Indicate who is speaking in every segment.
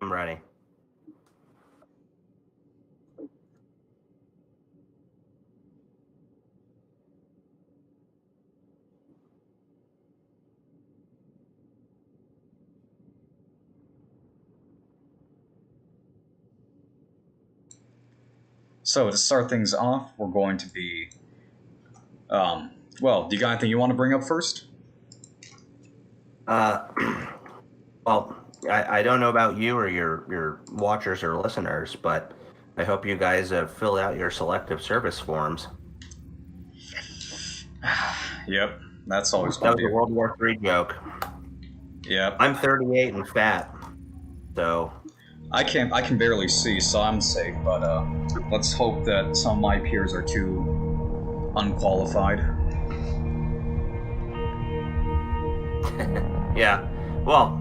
Speaker 1: I'm ready.
Speaker 2: So to start things off, we're going to be, well, do you got anything you want to bring up first?
Speaker 1: Uh, well, I don't know about you or your watchers or listeners, but I hope you guys fill out your selective service forms.
Speaker 2: Yep, that's always
Speaker 1: That
Speaker 2: going
Speaker 1: was
Speaker 2: to
Speaker 1: a
Speaker 2: be.
Speaker 1: World War III joke.
Speaker 2: Yep,
Speaker 1: I'm 38 and fat, so
Speaker 2: I can barely see, so I'm safe. But let's hope that some of my peers are too unqualified.
Speaker 1: yeah. Well,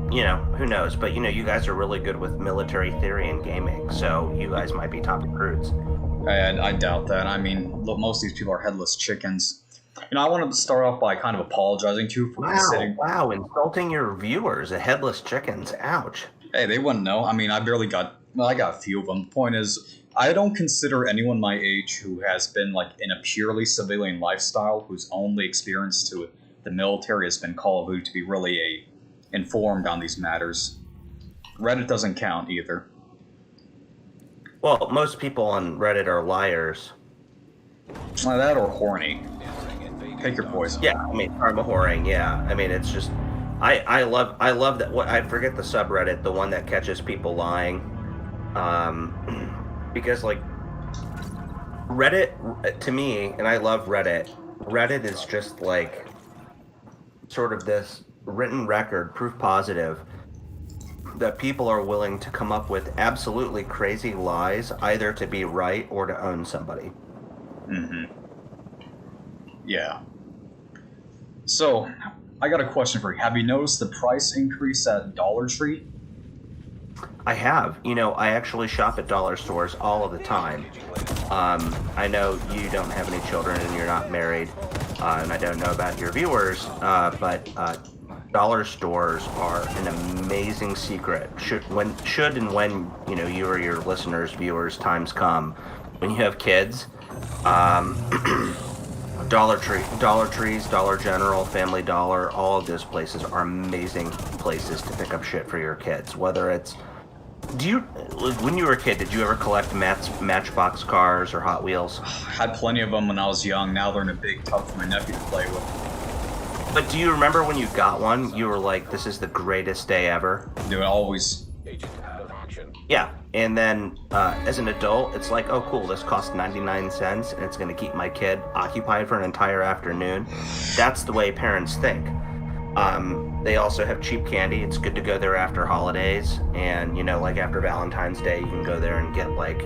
Speaker 1: who knows? But you guys are really good with military theory and gaming, so you guys might be top recruits.
Speaker 2: I doubt that. I mean, look, most of these people are headless chickens. I wanted to start off by kind of apologizing to you for considering.
Speaker 1: Wow, insulting your viewers, the headless chickens. Ouch.
Speaker 2: Hey, they wouldn't know. I mean, I barely got. Well, I got a few of them. The point is, I don't consider anyone my age who has been like in a purely civilian lifestyle, whose only experience to the military has been Call of Duty, to be really informed on these matters. Reddit doesn't count either.
Speaker 1: Well, most people on Reddit are liars.
Speaker 2: That or horny. Pick your poison.
Speaker 1: Yeah, I mean, karma whoring. Yeah, I mean, it's just, I love that. What I forget the subreddit, the one that catches people lying, because like Reddit to me, and I love Reddit. Reddit is just like sort of this written record, proof positive that people are willing to come up with absolutely crazy lies, either to be right or to own somebody.
Speaker 2: Mm-hmm. Yeah. So, I got a question for you. Have you noticed the price increase at Dollar Tree?
Speaker 1: I have. I actually shop at dollar stores all of the time. I know you don't have any children and you're not married, and I don't know about your viewers, but dollar stores are an amazing secret. Should and when you or your listeners, viewers, times come when you have kids. Dollar Trees, Dollar General, Family Dollar, all of those places are amazing places to pick up shit for your kids. Whether it's, when you were a kid, did you ever collect Matchbox cars or Hot Wheels?
Speaker 2: I had plenty of them when I was young. Now they're in a big tub for my nephew to play with.
Speaker 1: But do you remember when you got one, you were like, this is the greatest day ever?
Speaker 2: Dude, always.
Speaker 1: Yeah, and then as an adult, it's like, oh cool, this costs 99 cents and it's going to keep my kid occupied for an entire afternoon. That's the way parents think. They also have cheap candy. It's good to go there after holidays, and like after Valentine's Day, you can go there and get like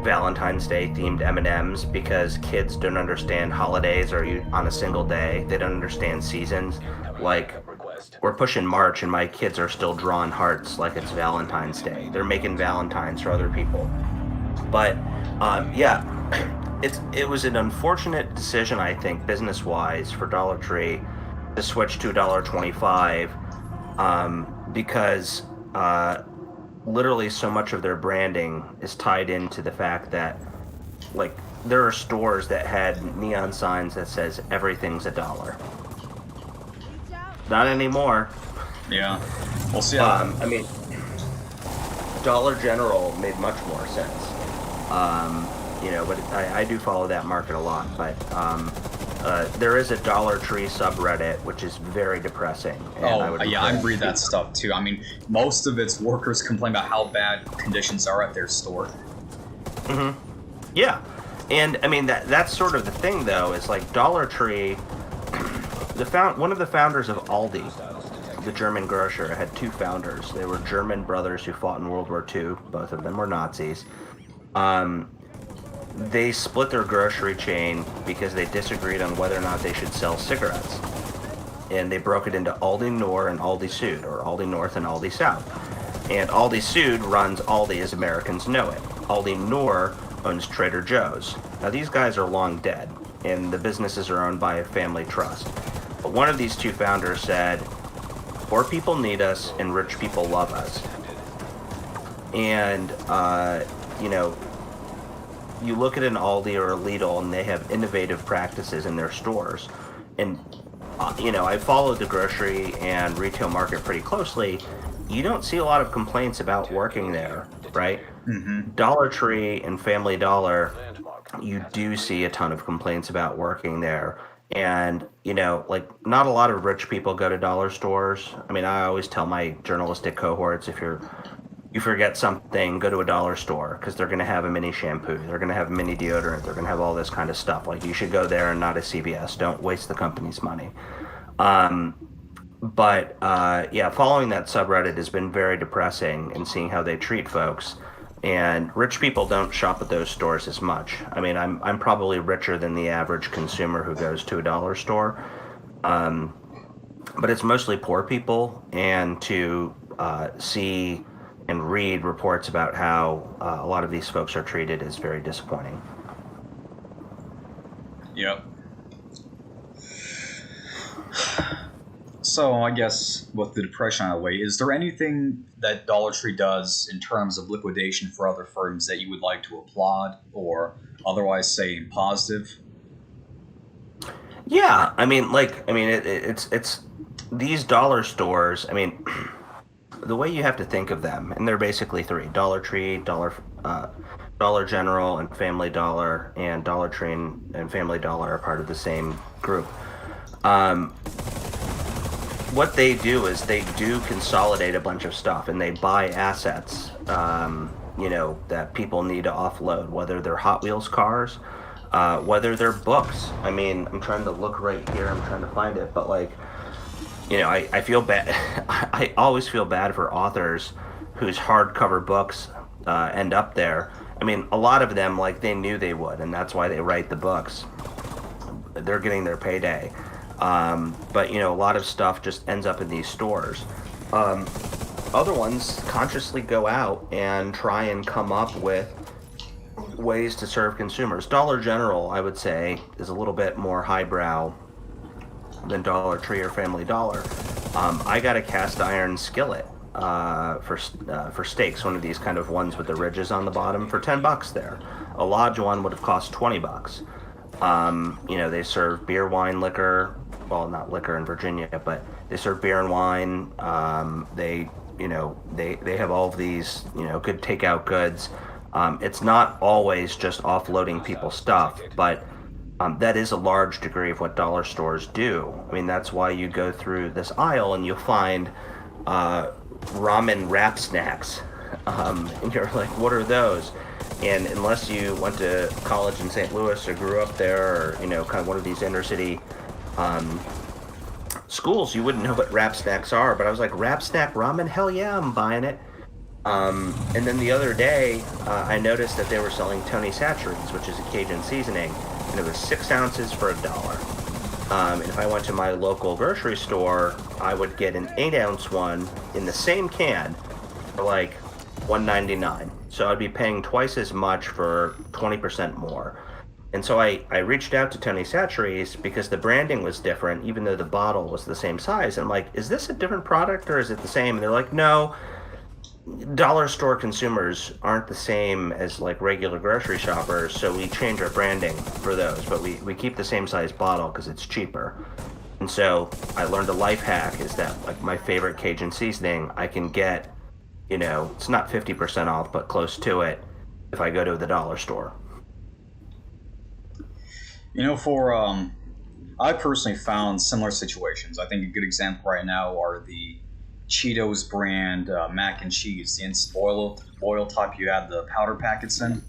Speaker 1: Valentine's Day themed M&Ms, because kids don't understand holidays or on a single day. They don't understand seasons. Like, we're pushing March and my kids are still drawing hearts like it's Valentine's Day. They're making Valentines for other people. But yeah, it was an unfortunate decision, I think, business-wise, for Dollar Tree to switch to $1.25, because literally so much of their branding is tied into the fact that, like, there are stores that had neon signs that says everything's $1. Not anymore.
Speaker 2: Yeah. We'll see.
Speaker 1: I mean, Dollar General made much more sense. But I do follow that market a lot. But there is a Dollar Tree subreddit, which is very depressing. And
Speaker 2: I read that stuff too. I mean, most of its workers complain about how bad conditions are at their store.
Speaker 1: Mm-hmm. Yeah, and I mean that's sort of the thing, though. Is like Dollar Tree. One of the founders of Aldi, the German grocer, had two founders. They were German brothers who fought in World War II. Both of them were Nazis. They split their grocery chain because they disagreed on whether or not they should sell cigarettes. And they broke it into Aldi Nord and Aldi Süd, or Aldi North and Aldi South. And Aldi Süd runs Aldi as Americans know it. Aldi Nord owns Trader Joe's. Now these guys are long dead, and the businesses are owned by a family trust. But one of these two founders said, poor people need us and rich people love us. And you know, you look at an Aldi or a Lidl, and they have innovative practices in their stores. And you know, I followed the grocery and retail market pretty closely. You don't see a lot of complaints about working there, right? Dollar Tree and Family Dollar, you do see a ton of complaints about working there. And, you know, like, not a lot of rich people go to dollar stores. I mean, I always tell my journalistic cohorts, if you forget something, go to a dollar store, because they're going to have a mini shampoo, they're going to have a mini deodorant, they're going to have all this kind of stuff. Like, you should go there and not a CVS. Don't waste the company's money. But yeah, following that subreddit has been very depressing, and seeing how they treat folks. And rich people don't shop at those stores as much. I mean, I'm probably richer than the average consumer who goes to a dollar store, but it's mostly poor people. And to see and read reports about how a lot of these folks are treated is very disappointing.
Speaker 2: Yep. So I guess with the depression out of the way, is there anything that Dollar Tree does in terms of liquidation for other firms that you would like to applaud or otherwise say positive?
Speaker 1: Yeah, I mean, it's these dollar stores. I mean, the way you have to think of them, and they're basically three: Dollar Tree, Dollar General, and Family Dollar. And Dollar Tree and Family Dollar are part of the same group. What they do is they do consolidate a bunch of stuff, and they buy assets, you know, that people need to offload, whether they're Hot Wheels cars, whether they're books. I mean, I'm trying to look right here, I'm trying to find it, but like, you know, I feel bad. I always feel bad for authors whose hardcover books end up there. I mean, a lot of them, like, they knew they would, and that's why they write the books. They're getting their payday. But, you know, a lot of stuff just ends up in these stores. Other ones consciously go out and try and come up with ways to serve consumers. Dollar General, I would say, is a little bit more highbrow than Dollar Tree or Family Dollar. I got a cast iron skillet for steaks, one of these kind of ones with the ridges on the bottom, for $10 there. A Lodge one would have cost $20. You know, they serve beer, wine, liquor. Well, not liquor in Virginia, but they serve beer and wine. They have all of these, you know, good takeout goods. It's not always just offloading people's stuff, but that is a large degree of what dollar stores do. I mean, that's why you go through this aisle and you'll find ramen wrap snacks. And you're like, what are those? And unless you went to college in St. Louis or grew up there, or, you know, kind of one of these inner city schools, you wouldn't know what wrap snacks are. But I was like, wrap snack ramen? Hell yeah, I'm buying it. And then the other day, I noticed that they were selling Tony Chachere's, which is a Cajun seasoning, and it was 6 ounces for $1. And if I went to my local grocery store, I would get an 8-ounce one in the same can for like $1.99. So I'd be paying twice as much for 20% more. And so I reached out to Tony Chachere's because the branding was different, even though the bottle was the same size. And I'm like, is this a different product or is it the same? And they're like, no, dollar store consumers aren't the same as like regular grocery shoppers, so we change our branding for those, but we keep the same size bottle because it's cheaper. And so I learned a life hack is that, like, my favorite Cajun seasoning, I can get, you know, it's not 50% off, but close to it if I go to the dollar store.
Speaker 2: You know, for I personally found similar situations. I think a good example right now are the Cheetos brand mac and cheese, the instant boil type you had the powder packets in.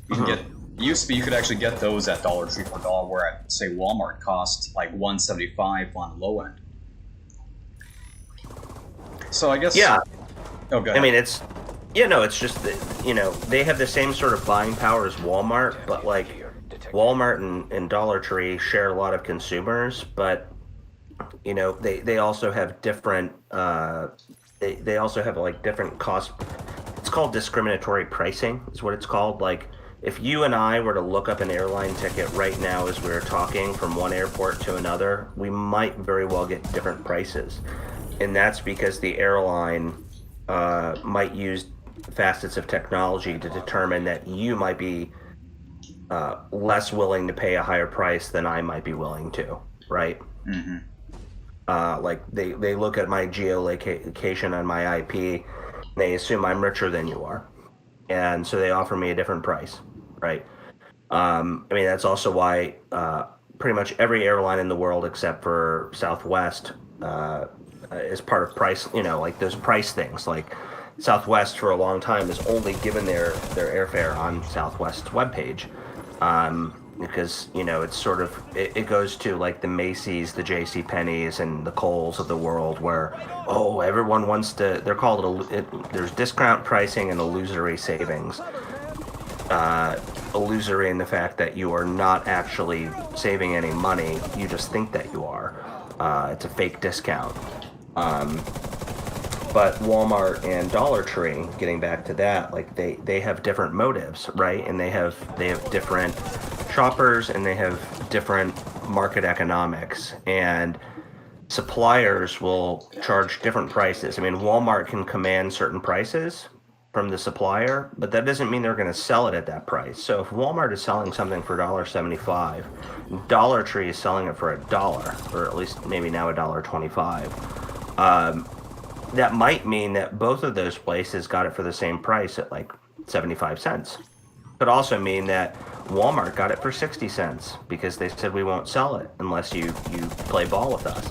Speaker 2: You can get, it used to be you could actually get those at Dollar Tree for $1, where at, say, Walmart cost like $1.75 on the low end. So I guess,
Speaker 1: Yeah,
Speaker 2: oh, go
Speaker 1: I
Speaker 2: ahead.
Speaker 1: mean, it's, it's just that, you know, they have the same sort of buying power as Walmart, but like Walmart and Dollar Tree share a lot of consumers, but you know, they also have different they also have like different cost. It's called discriminatory pricing is what it's called. Like, if you and I were to look up an airline ticket right now as we were talking from one airport to another, we might very well get different prices. And that's because the airline might use facets of technology to determine that you might be less willing to pay a higher price than I might be willing to, right?
Speaker 2: Mm-hmm.
Speaker 1: Like they look at my geolocation on my IP, they assume I'm richer than you are, and so they offer me a different price, right? I mean, that's also why pretty much every airline in the world except for Southwest is part of price, like those price things. Like Southwest for a long time has only given their airfare on Southwest's webpage. Because it's sort of it goes to like the Macy's, the J.C. Penney's, and the Kohl's of the world, where everyone wants to. They're called there's discount pricing and illusory savings. Illusory in the fact that you are not actually saving any money. You just think that you are. It's a fake discount. But Walmart and Dollar Tree, getting back to that, like they have different motives, right? And they have different shoppers, and they have different market economics, and suppliers will charge different prices. I mean, Walmart can command certain prices from the supplier, but that doesn't mean they're going to sell it at that price. So if Walmart is selling something for $1.75, Dollar Tree is selling it for $1, or at least maybe now $1.25. That might mean that both of those places got it for the same price at like 75 cents. Could also mean that Walmart got it for 60 cents because they said we won't sell it unless you play ball with us.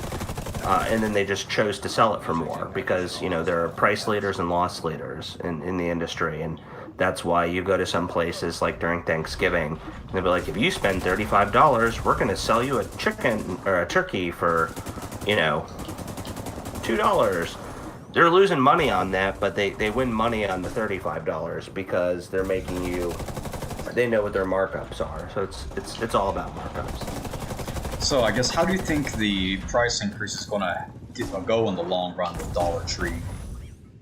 Speaker 1: And then they just chose to sell it for more because, there are price leaders and loss leaders in the industry. And that's why you go to some places like during Thanksgiving, and they'll be like, if you spend $35, we're going to sell you a chicken or a turkey for, $2. They're losing money on that, but they win money on the $35 because they're making you. They know what their markups are, so it's all about markups.
Speaker 2: So I guess how do you think the price increase is going to go in the long run with Dollar Tree?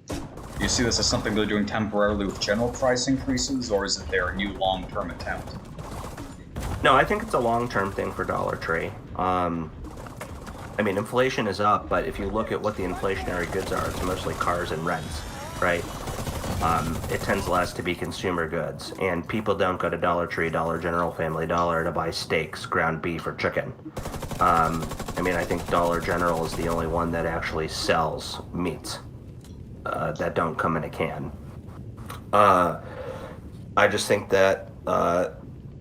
Speaker 2: Do you see this as something they're doing temporarily with general price increases, or is it their new long-term attempt?
Speaker 1: No, I think it's a long-term thing for Dollar Tree. I mean, inflation is up, but if you look at what the inflationary goods are, it's mostly cars and rents, right? It tends less to be consumer goods, and people don't go to Dollar Tree, Dollar General, Family Dollar to buy steaks, ground beef, or chicken. I mean, I think Dollar General is the only one that actually sells meats that don't come in a can. I just think that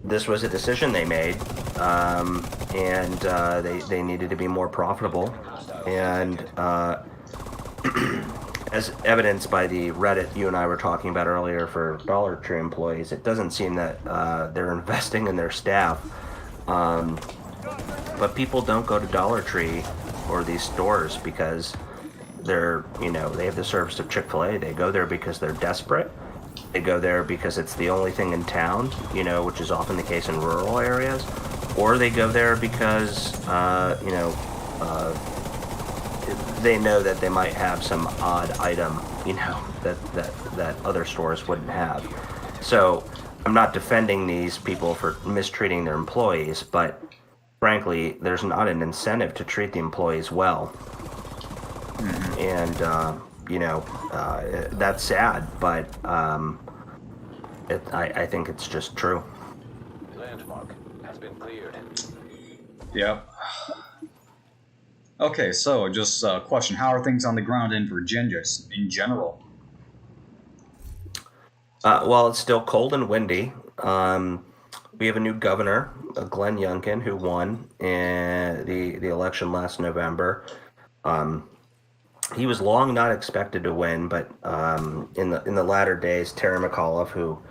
Speaker 1: this was a decision they made, and they needed to be more profitable. And as evidenced by the Reddit you and I were talking about earlier for Dollar Tree employees, it doesn't seem that they're investing in their staff. But people don't go to Dollar Tree or these stores because they have the service of Chick-fil-A. They go there because they're desperate. They go there because it's the only thing in town, which is often the case in rural areas. Or they go there because, they know that they might have some odd item, that other stores wouldn't have. So I'm not defending these people for mistreating their employees, but frankly, there's not an incentive to treat the employees well. Mm-hmm. And, that's sad, but I think it's just true.
Speaker 3: Landmark has been cleared.
Speaker 2: Yep. Okay, so just a question. How are things on the ground in Virginia in general?
Speaker 1: Well, it's still cold and windy. We have a new governor, Glenn Youngkin, who won the election last November. He was long not expected to win, but in the latter days, Terry McAuliffe, who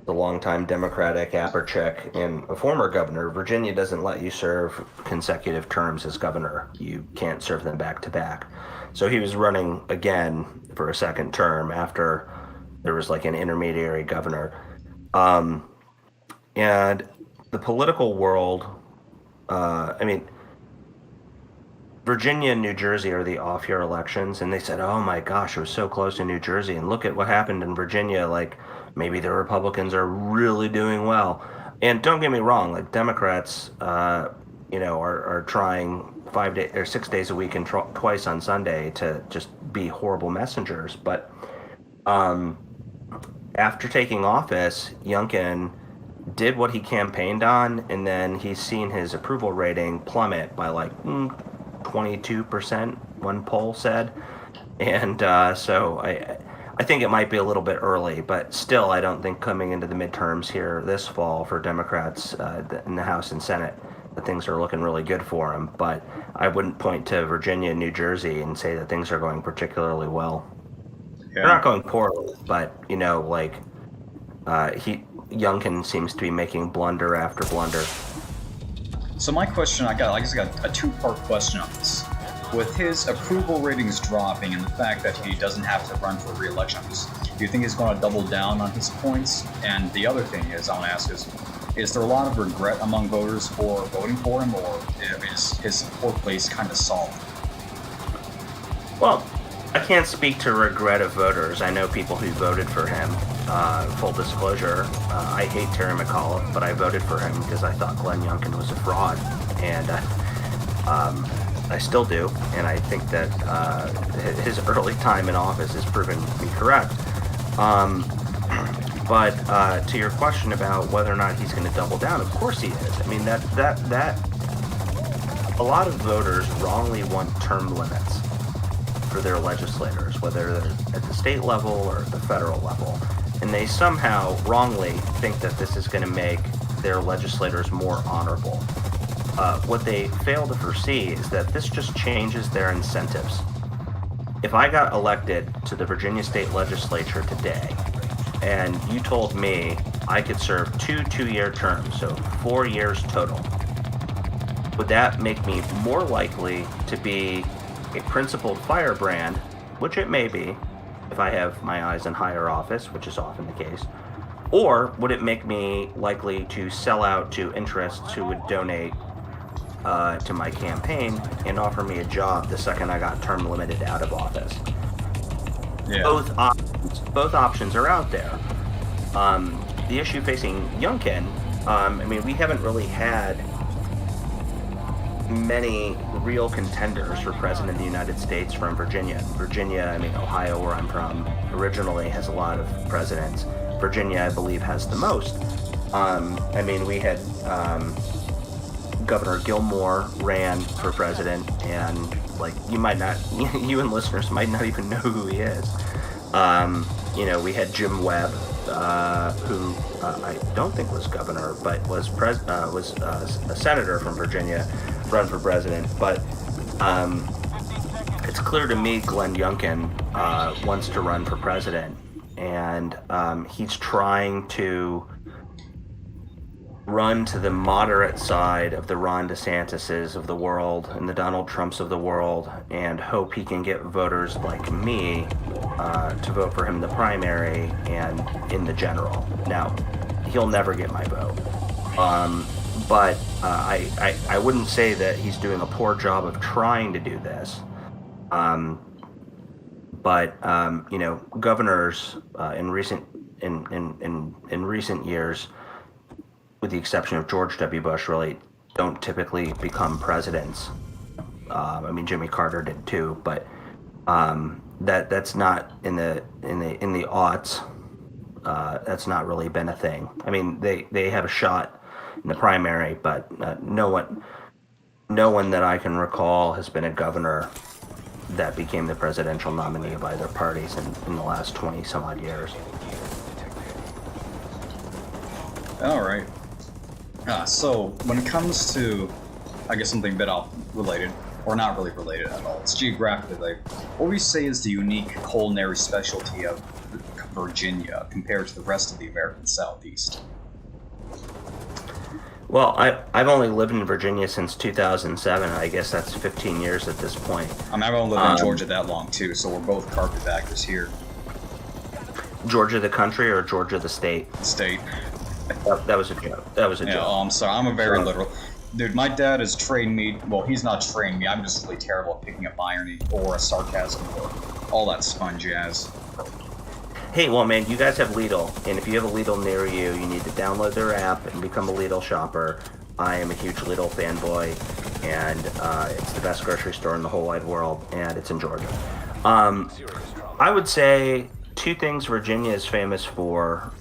Speaker 1: the longtime Democratic apper chick and a former governor, Virginia doesn't let you serve consecutive terms as governor. You can't serve them back to back. So he was running again for a second term after there was like an intermediary governor. And the political world, Virginia and New Jersey are the off-year elections, and they said, oh my gosh, it was so close in New Jersey, and look at what happened in Virginia, like maybe the Republicans are really doing well. And don't get me wrong, like Democrats, are trying 6 days a week and twice on Sunday to just be horrible messengers. But after taking office, Youngkin did what he campaigned on, and then he's seen his approval rating plummet by like 22%, one poll said. And so I think it might be a little bit early, but still, I don't think coming into the midterms here this fall for Democrats in the House and Senate, that things are looking really good for them. But I wouldn't point to Virginia and New Jersey and say that things are going particularly well.
Speaker 2: Yeah.
Speaker 1: They're not going poorly, but Youngkin seems to be making blunder after blunder.
Speaker 2: So my question, I just got a two-part question on this. With his approval ratings dropping and the fact that he doesn't have to run for re-election, do you think he's going to double down on his points? And the other thing is, I want to ask is there a lot of regret among voters for voting for him, or is his support place kind of solid?
Speaker 1: Well, I can't speak to regret of voters. I know people who voted for him. Full disclosure, I hate Terry McAuliffe, but I voted for him because I thought Glenn Youngkin was a fraud, and I still do, and I think that his early time in office has proven to be correct. But to your question about whether or not he's going to double down, of course he is. I mean, that a lot of voters wrongly want term limits for their legislators, whether they're at the state level or the federal level, and they somehow wrongly think that this is going to make their legislators more honorable. What they fail to foresee is that this just changes their incentives. If I got elected to the Virginia State Legislature today, and you told me I could serve two-year terms, so 4 years total, would that make me more likely to be a principled firebrand, which it may be if I have my eyes in higher office, which is often the case, or would it make me likely to sell out to interests who would donate to my campaign and offer me a job the second I got term limited out of office?
Speaker 2: Yeah.
Speaker 1: Both options are out there. The issue facing Youngkin, we haven't really had many real contenders for president of the United States from Virginia. Ohio, where I'm from, originally has a lot of presidents. Virginia, I believe, has the most. We had Governor Gilmore ran for president, and you and listeners might not even know who he is. We had Jim Webb, who I don't think was governor, but was a senator from Virginia, run for president. But it's clear to me Glenn Youngkin wants to run for president, and he's trying to run to the moderate side of the Ron DeSantis's of the world and the Donald Trumps of the world, and hope he can get voters like me to vote for him in the primary and in the general. Now, he'll never get my vote, but I wouldn't say that he's doing a poor job of trying to do this. Governors in recent years, with the exception of George W. Bush, really don't typically become presidents. Jimmy Carter did too, but that's not in the aughts. That's not really been a thing. They have a shot in the primary, but no one that I can recall has been a governor that became the presidential nominee of either parties in the last 20 some odd years.
Speaker 2: All right. So when it comes to, I guess, something a bit related, or not really related at all, it's geographically, what would you say is the unique culinary specialty of Virginia compared to the rest of the American Southeast?
Speaker 1: Well, I've only lived in Virginia since 2007. I guess that's 15 years at this point.
Speaker 2: I've only lived in Georgia that long too, so we're both carpetbaggers here.
Speaker 1: Georgia the country or Georgia the state?
Speaker 2: State.
Speaker 1: That was a joke.
Speaker 2: Yeah, oh, I'm sorry. I'm a very literal. Dude, my dad has trained me. Well, he's not trained me. I'm just really terrible at picking up irony or sarcasm or all that fun jazz.
Speaker 1: Hey, well, man, you guys have Lidl, and if you have a Lidl near you, you need to download their app and become a Lidl shopper. I am a huge Lidl fanboy, and it's the best grocery store in the whole wide world, and it's in Georgia. I would say two things Virginia is famous for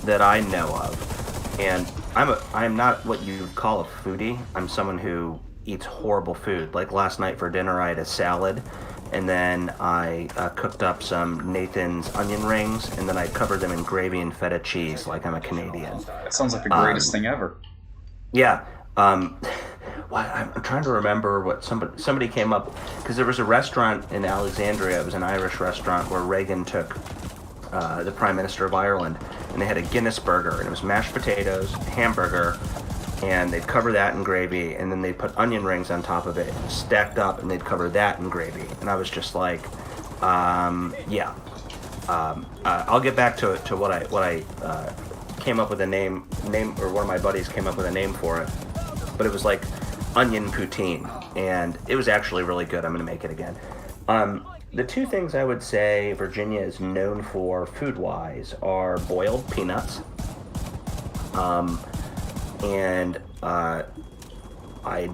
Speaker 1: that I know of, and I'm not what you would call a foodie. I'm someone who eats horrible food. Like last night for dinner, I had a salad, and then I cooked up some Nathan's onion rings, and then I covered them in gravy and feta cheese, like I'm a Canadian.
Speaker 2: That sounds like the greatest thing ever.
Speaker 1: Yeah. I'm trying to remember what somebody came up, because there was a restaurant in Alexandria. It was an Irish restaurant where Reagan took the Prime Minister of Ireland, and they had a Guinness burger, and it was mashed potatoes, hamburger, and they'd cover that in gravy, and then they'd put onion rings on top of it, stacked up, and they'd cover that in gravy. And I was just like, yeah. I'll get back to what I came up with a name, or one of my buddies came up with a name for it, but it was like onion poutine, and it was actually really good. I'm gonna make it again. The two things I would say Virginia is known for food-wise are boiled peanuts, and I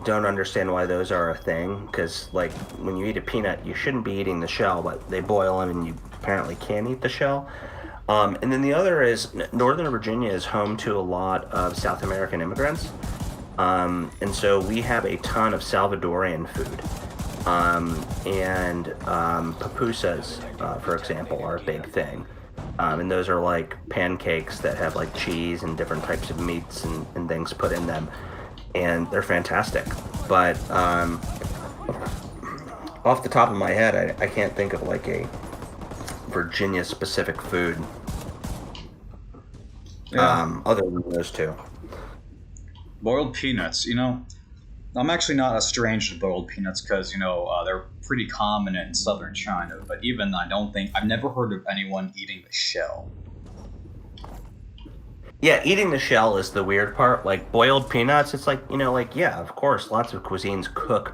Speaker 1: don't understand why those are a thing, because like when you eat a peanut, you shouldn't be eating the shell, but they boil them and you apparently can eat the shell. And then the other is Northern Virginia is home to a lot of South American immigrants. And so we have a ton of Salvadorian food. And pupusas, for example, are a big thing. And those are like pancakes that have like cheese and different types of meats and things put in them. And they're fantastic. But off the top of my head, I can't think of like a Virginia-specific food.
Speaker 2: Yeah.
Speaker 1: Other than those two.
Speaker 2: Boiled peanuts, I'm actually not a stranger to boiled peanuts because, they're pretty common in southern China. But even I've never heard of anyone eating the shell.
Speaker 1: Yeah, eating the shell is the weird part. Like boiled peanuts, it's like, yeah, of course, lots of cuisines cook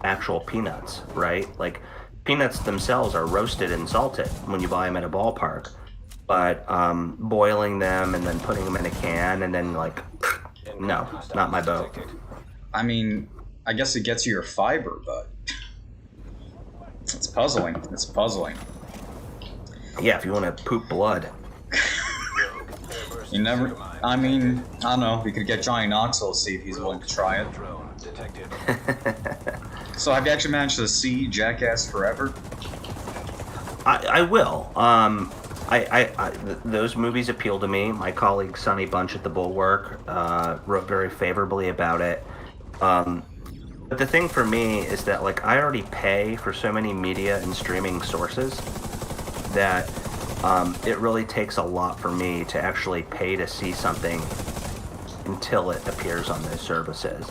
Speaker 1: actual peanuts, right? Like peanuts themselves are roasted and salted when you buy them at a ballpark. But boiling them and then putting them in a can and then like, no, not my boat.
Speaker 2: I mean, I guess it gets you your fiber, but it's puzzling. It's puzzling.
Speaker 1: Yeah, if you want to poop blood.
Speaker 2: You never. I mean, I don't know. We could get Johnny Knoxville to see if he's willing to try it. So, have you actually managed to see Jackass Forever?
Speaker 1: I will. Those movies appeal to me. My colleague Sonny Bunch at the Bulwark wrote very favorably about it. But the thing for me is that like I already pay for so many media and streaming sources that it really takes a lot for me to actually pay to see something until it appears on those services.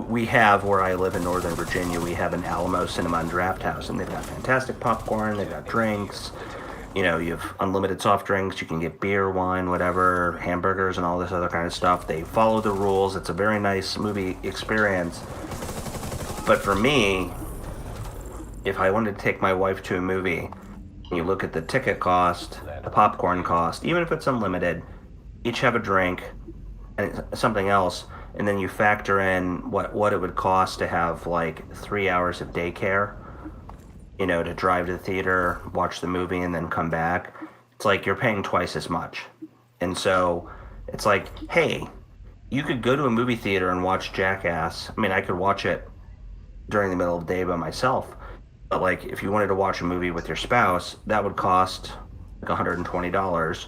Speaker 1: We have, where I live in Northern Virginia, we have an Alamo Cinema and Draft House, and they've got fantastic popcorn, they've got drinks, you have unlimited soft drinks, you can get beer, wine, whatever, hamburgers, and all this other kind of stuff. They follow the rules. It's a very nice movie experience. But for me, if I wanted to take my wife to a movie, you look at the ticket cost, the popcorn cost, even if it's unlimited, each have a drink and something else, and then you factor in what it would cost to have like 3 hours of daycare, to drive to the theater, watch the movie, and then come back. It's like you're paying twice as much. And so it's like, hey, you could go to a movie theater and watch Jackass. I mean, I could watch it during the middle of the day by myself. But like, if you wanted to watch a movie with your spouse, that would cost like $120.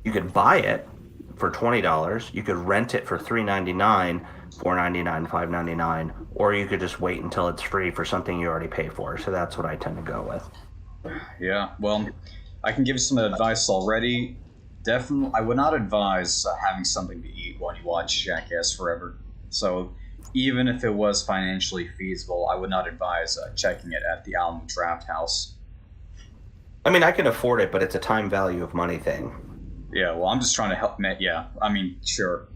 Speaker 1: You could buy it for $20. You could rent it for $3.99, $4.99, $5.99, or you could just wait until it's free for something you already pay for. So that's what I tend to go with.
Speaker 2: Yeah, well, I can give you some advice already. Definitely, I would not advise having something to eat while you watch Jackass Forever. So even if it was financially feasible, I would not advise checking it at the Alamo Draft House.
Speaker 1: I mean, I can afford it, but it's a time value of money thing.
Speaker 2: Yeah, well, I'm just trying to help. Yeah, I mean, sure.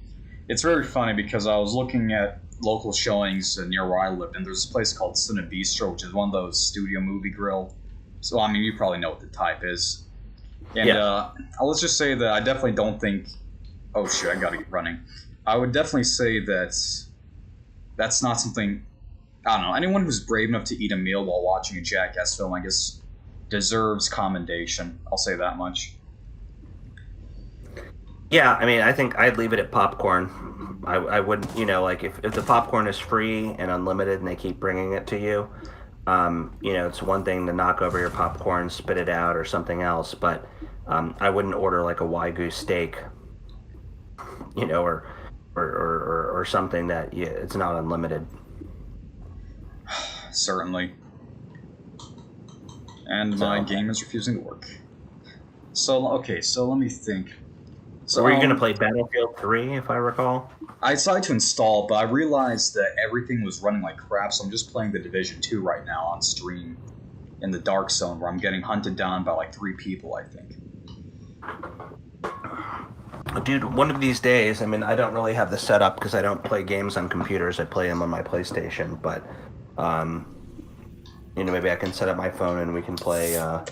Speaker 2: It's very funny because I was looking at local showings near where I live, and there's a place called Cine Bistro, which is one of those studio movie grill. So, I mean, you probably know what the type is. And
Speaker 1: Yeah.
Speaker 2: Let's just say that I definitely don't think... Oh, shit, I gotta get running. I would definitely say that that's not something I don't know, anyone who's brave enough to eat a meal while watching a Jackass film, I guess, deserves commendation. I'll say that much.
Speaker 1: Yeah, I mean, I think I'd leave it at popcorn. I wouldn't, like if the popcorn is free and unlimited and they keep bringing it to you, it's one thing to knock over your popcorn, spit it out, or something else, but I wouldn't order like a Wagyu steak, or something that it's not unlimited.
Speaker 2: Certainly. And my game is refusing to work. So let me think.
Speaker 1: So were you going to play Battlefield 3, if I recall?
Speaker 2: I decided to install, but I realized that everything was running like crap, so I'm just playing the Division 2 right now on stream in the Dark Zone, where I'm getting hunted down by like 3 people, I think.
Speaker 1: Dude, one of these days, I mean, I don't really have the setup because I don't play games on computers. I play them on my PlayStation, but, maybe I can set up my phone and we can play a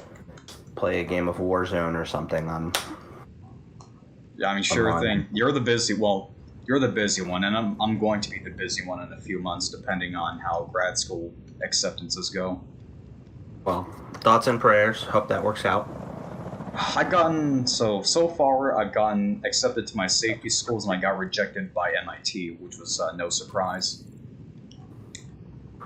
Speaker 1: game of Warzone or something on...
Speaker 2: Yeah, I mean, sure thing. You're the busy one, and I'm going to be the busy one in a few months, depending on how grad school acceptances go.
Speaker 1: Well, thoughts and prayers. Hope that works out.
Speaker 2: So far, I've gotten accepted to my safety schools, and I got rejected by MIT, which was no surprise.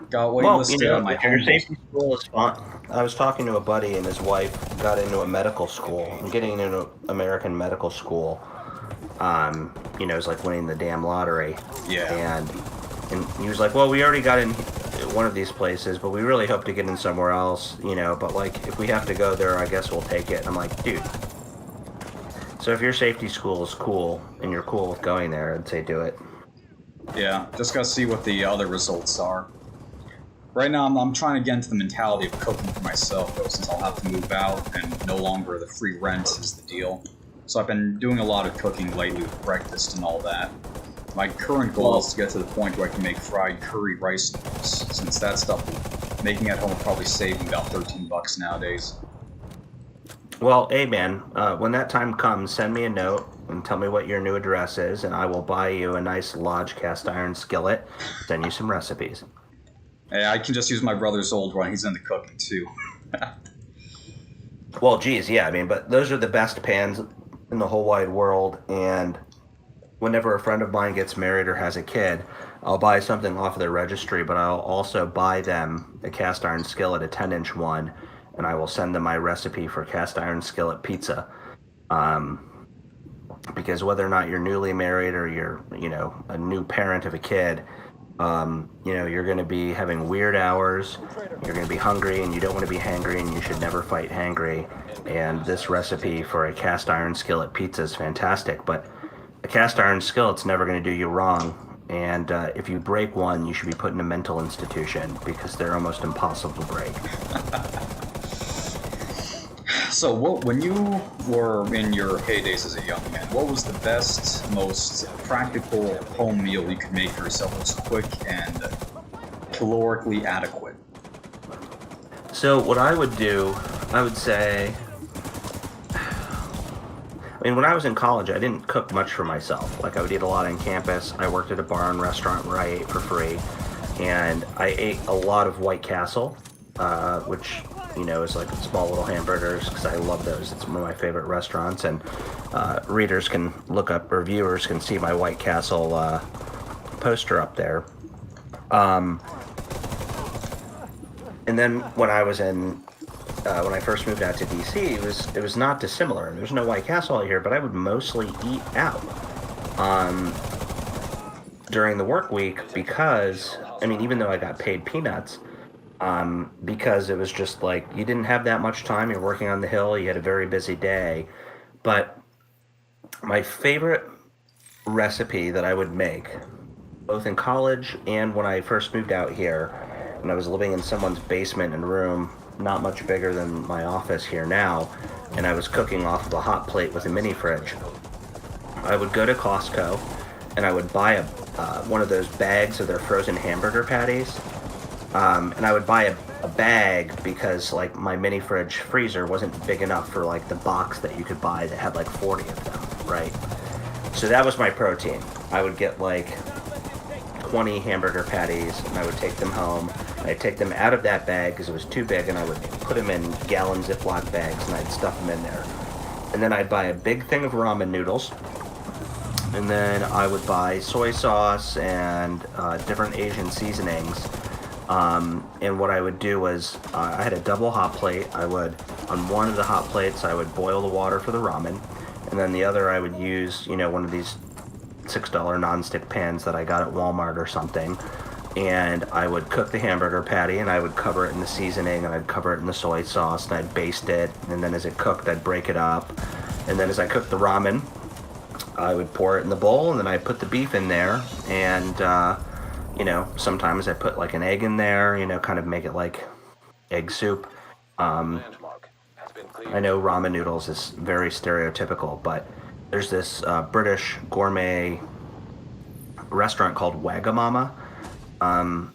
Speaker 2: Got waitlisted at my home.
Speaker 1: Your safety school is fun. I was talking to a buddy, and his wife got into a medical school. And getting into American medical school, is like winning the damn lottery.
Speaker 2: Yeah.
Speaker 1: And he was like, well, we already got in one of these places, but we really hope to get in somewhere else, but like, if we have to go there, I guess we'll take it. And I'm like, dude, so if your safety school is cool, and you're cool with going there, I'd say do it.
Speaker 2: Yeah, just gotta see what the other results are. Right now, I'm trying to get into the mentality of cooking for myself, though, since I'll have to move out, and no longer the free rent is the deal. So I've been doing a lot of cooking lately with breakfast and all that. My current goal is to get to the point where I can make fried curry rice noodles, since that stuff, making at home will probably save me about $13 nowadays.
Speaker 1: Well, hey man, when that time comes, send me a note and tell me what your new address is, and I will buy you a nice Lodge cast iron skillet, send you some recipes.
Speaker 2: Hey, I can just use my brother's old one. He's into cooking, too.
Speaker 1: Well, geez, yeah, I mean, but those are the best pans in the whole wide world, and whenever a friend of mine gets married or has a kid, I'll buy something off of their registry, but I'll also buy them a cast iron skillet, a 10-inch one, and I will send them my recipe for cast iron skillet pizza. Because whether or not you're newly married or you're, a new parent of a kid, you're going to be having weird hours, you're going to be hungry, and you don't want to be hangry, and you should never fight hangry. And this recipe for a cast iron skillet pizza is fantastic, but a cast iron skillet's never going to do you wrong. And if you break one, you should be put in a mental institution because they're almost impossible to break.
Speaker 2: So, when you were in your heydays as a young man, what was the best, most practical home meal you could make for yourself that was quick and calorically adequate?
Speaker 1: So what I would do, I would say, when I was in college, I didn't cook much for myself. Like, I would eat a lot on campus. I worked at a bar and restaurant where I ate for free, and I ate a lot of White Castle, which... is like small little hamburgers, because I love those. It's one of my favorite restaurants, and readers can look up, or viewers can see my White Castle poster up there. And then when I was when I first moved out to DC, it was not dissimilar. There's no White Castle out here, but I would mostly eat out during the work week because, even though I got paid peanuts, because it was just like, you didn't have that much time, you're working on the hill, you had a very busy day. But my favorite recipe that I would make, both in college and when I first moved out here, and I was living in someone's basement and room, not much bigger than my office here now, and I was cooking off of a hot plate with a mini fridge. I would go to Costco, and I would buy one of those bags of their frozen hamburger patties. And I would buy a bag because, like, my mini fridge freezer wasn't big enough for, like, the box that you could buy that had, like, 40 of them, right? So that was my protein. I would get, like, 20 hamburger patties, and I would take them home. I'd take them out of that bag because it was too big, and I would put them in gallon Ziploc bags, and I'd stuff them in there. And then I'd buy a big thing of ramen noodles, and then I would buy soy sauce and different Asian seasonings. And what I would do was, I had a double hot plate. On one of the hot plates, I would boil the water for the ramen, and then the other I would use, one of these $6 nonstick pans that I got at Walmart or something, and I would cook the hamburger patty, and I would cover it in the seasoning, and I'd cover it in the soy sauce, and I'd baste it, and then as it cooked, I'd break it up, and then as I cooked the ramen, I would pour it in the bowl, and then I'd put the beef in there, and, sometimes I put like an egg in there, kind of make it like egg soup.
Speaker 3: Landmark has been cleared.
Speaker 1: I know ramen noodles is very stereotypical, but there's this British gourmet restaurant called Wagamama.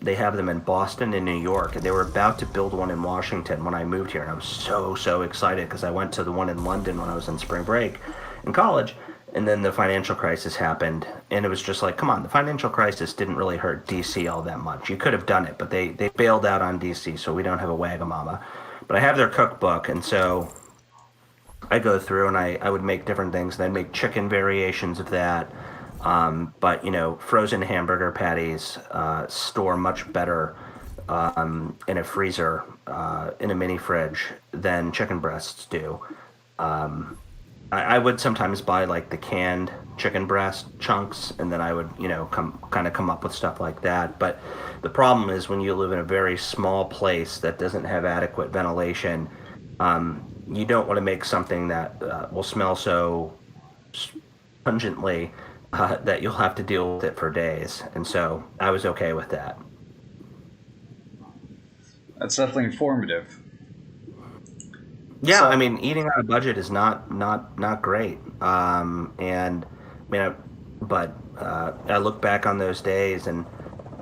Speaker 1: They have them in Boston and New York, and they were about to build one in Washington when I moved here, and I was so excited because I went to the one in London when I was on spring break in college, and then the financial crisis happened, and it was just like, come on, the financial crisis didn't really hurt DC all that much. You could have done it, but they bailed out on DC, so we don't have a Wagamama. But I have their cookbook, and so I go through and I would make different things, and I'd make chicken variations of that. But frozen hamburger patties store much better in a freezer, in a mini fridge, than chicken breasts do. I would sometimes buy like the canned chicken breast chunks, and then I would come up with stuff like that. But the problem is when you live in a very small place that doesn't have adequate ventilation, you don't want to make something that will smell so pungently that you'll have to deal with it for days. And so I was okay with that.
Speaker 2: That's definitely informative.
Speaker 1: Yeah,
Speaker 2: So-
Speaker 1: I mean, eating on a budget is not great. And I look back on those days, and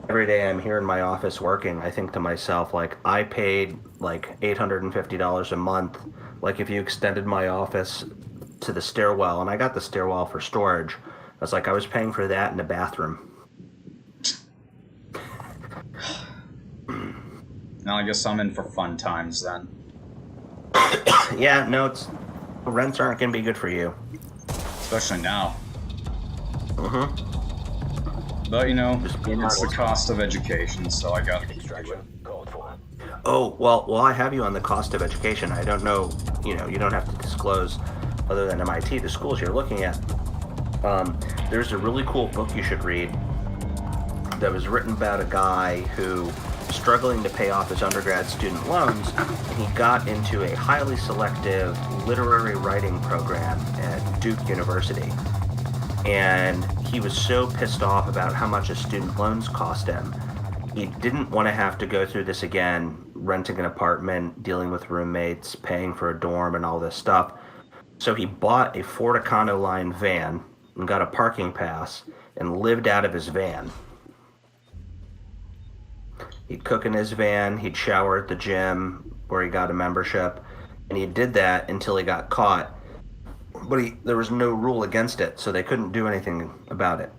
Speaker 1: every day I'm here in my office working, I think to myself, like, I paid like $850 a month. Like, if you extended my office to the stairwell, and I got the stairwell for storage, I was like, I was paying for that in the bathroom.
Speaker 2: Now I guess I'm in for fun times then.
Speaker 1: Yeah, no, rents aren't going to be good for you.
Speaker 2: Especially now.
Speaker 1: Mm-hmm.
Speaker 2: But
Speaker 1: Just being
Speaker 2: it's the
Speaker 1: honest.
Speaker 2: cost of education, so I gotta keep doing it.
Speaker 3: Extraction called for.
Speaker 1: Oh, well, I have you on the cost of education. I don't know, you don't have to disclose, other than MIT, the schools you're looking at. There's a really cool book you should read that was written about a guy who was struggling to pay off his undergrad student loans, and he got into a highly selective literary writing program at Duke University. And he was so pissed off about how much his student loans cost him. He didn't want to have to go through this again, renting an apartment, dealing with roommates, paying for a dorm, and all this stuff. So he bought a Fort Econo line van and got a parking pass and lived out of his van. He'd cook in his van, he'd shower at the gym where he got a membership, and he did that until he got caught. But there was no rule against it, so they couldn't do anything about it.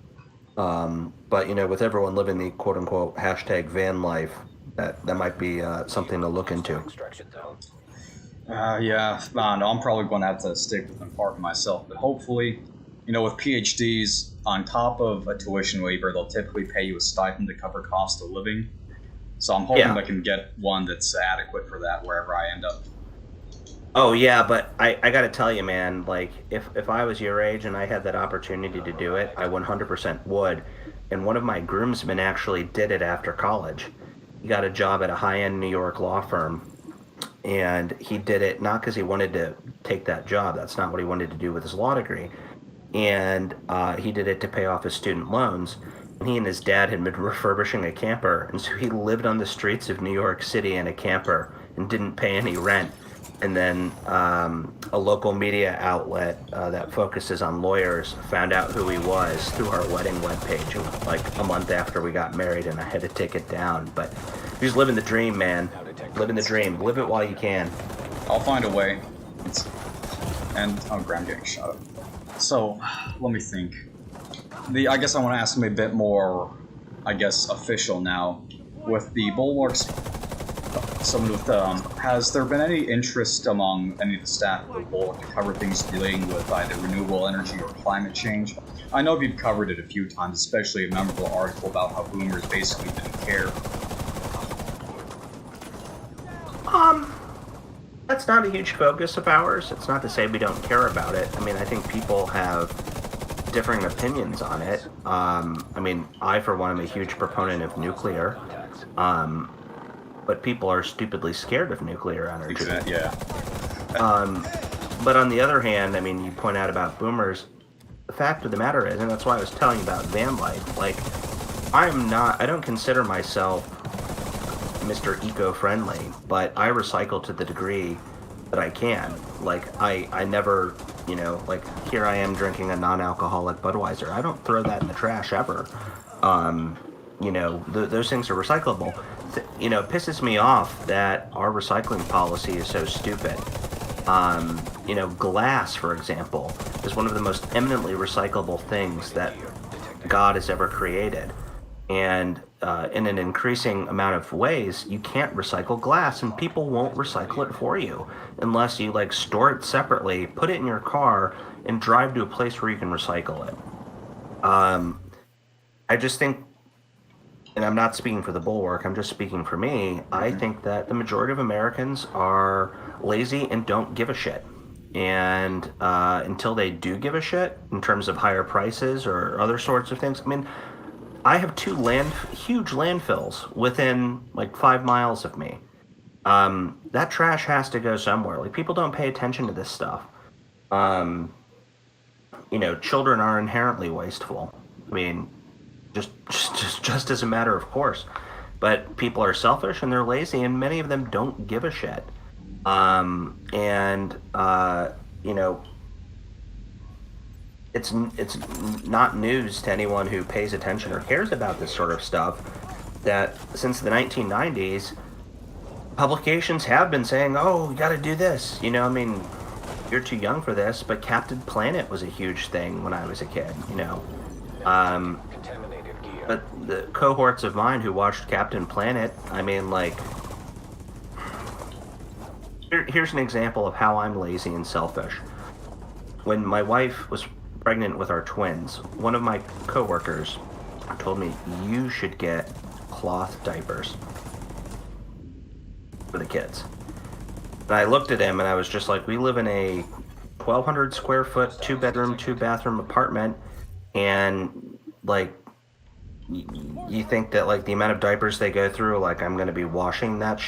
Speaker 1: But with everyone living the quote-unquote hashtag van life, that might be something to look into.
Speaker 3: Extraction zone.
Speaker 2: Yeah, no, I'm probably going to have to stick with Impark myself, but hopefully, with PhDs, on top of a tuition waiver, they'll typically pay you a stipend to cover cost of living. So I'm hoping
Speaker 1: Yeah.
Speaker 2: I can get one that's adequate for that wherever I end up.
Speaker 1: Oh yeah, but I gotta tell you, man, like if I was your age and I had that opportunity to do it, I 100% would. And one of my groomsmen actually did it after college. He got a job at a high-end New York law firm, and he did it not because he wanted to take that job. That's not what he wanted to do with his law degree. And he did it to pay off his student loans. And he and his dad had been refurbishing a camper, and so he lived on the streets of New York City in a camper and didn't pay any rent. And then a local media outlet that focuses on lawyers found out who he was through our wedding webpage, like a month after we got married, and I had to take it down. But he's living the dream, man. Living the dream. Live it while you can.
Speaker 2: I'll find a way. Graham getting shot up. So, let me think. I guess I want to ask him a bit more I guess, official now. With the bulwarks, has there been any interest among any of the staff of the bulwark to cover things dealing with either renewable energy or climate change? I know you've covered it a few times, especially a memorable article about how boomers basically didn't care.
Speaker 1: That's not a huge focus of ours. It's not to say we don't care about it. I mean, I think people have differing opinions on it. I mean, I, for one, am a huge proponent of nuclear. But people are stupidly scared of nuclear energy.
Speaker 2: Yeah.
Speaker 1: But on the other hand, I mean, you point out about boomers. The fact of the matter is, and that's why I was telling you about van life, like, I don't consider myself Mr. Eco-friendly, but I recycle to the degree that I can. Like, I never, like, here I am drinking a non-alcoholic Budweiser. I don't throw that in the trash ever. Those things are recyclable. It pisses me off that our recycling policy is so stupid. Glass, for example, is one of the most eminently recyclable things that God has ever created. And in an increasing amount of ways, you can't recycle glass, and people won't recycle it for you unless you store it separately, put it in your car, and drive to a place where you can recycle it. I just think, and I'm not speaking for the Bulwark, I'm just speaking for me, I think that the majority of Americans are lazy and don't give a shit. And until they do give a shit in terms of higher prices or other sorts of things, I mean, I have two huge landfills within 5 miles of me. That trash has to go somewhere. People don't pay attention to this stuff. Children are inherently wasteful. I mean, just as a matter of course. But people are selfish and they're lazy, and many of them don't give a shit. It's not news to anyone who pays attention or cares about this sort of stuff that since the 1990s, publications have been saying, oh, we got to do this. You're too young for this, but Captain Planet was a huge thing when I was a kid, But the cohorts of mine who watched Captain Planet, here's an example of how I'm lazy and selfish. When my wife was pregnant with our twins, one of my coworkers told me, you should get cloth diapers for the kids. And I looked at him and I was just like, we live in a 1,200 square foot, 2-bedroom, 2-bathroom apartment, and you think that the amount of diapers they go through, I'm going to be washing that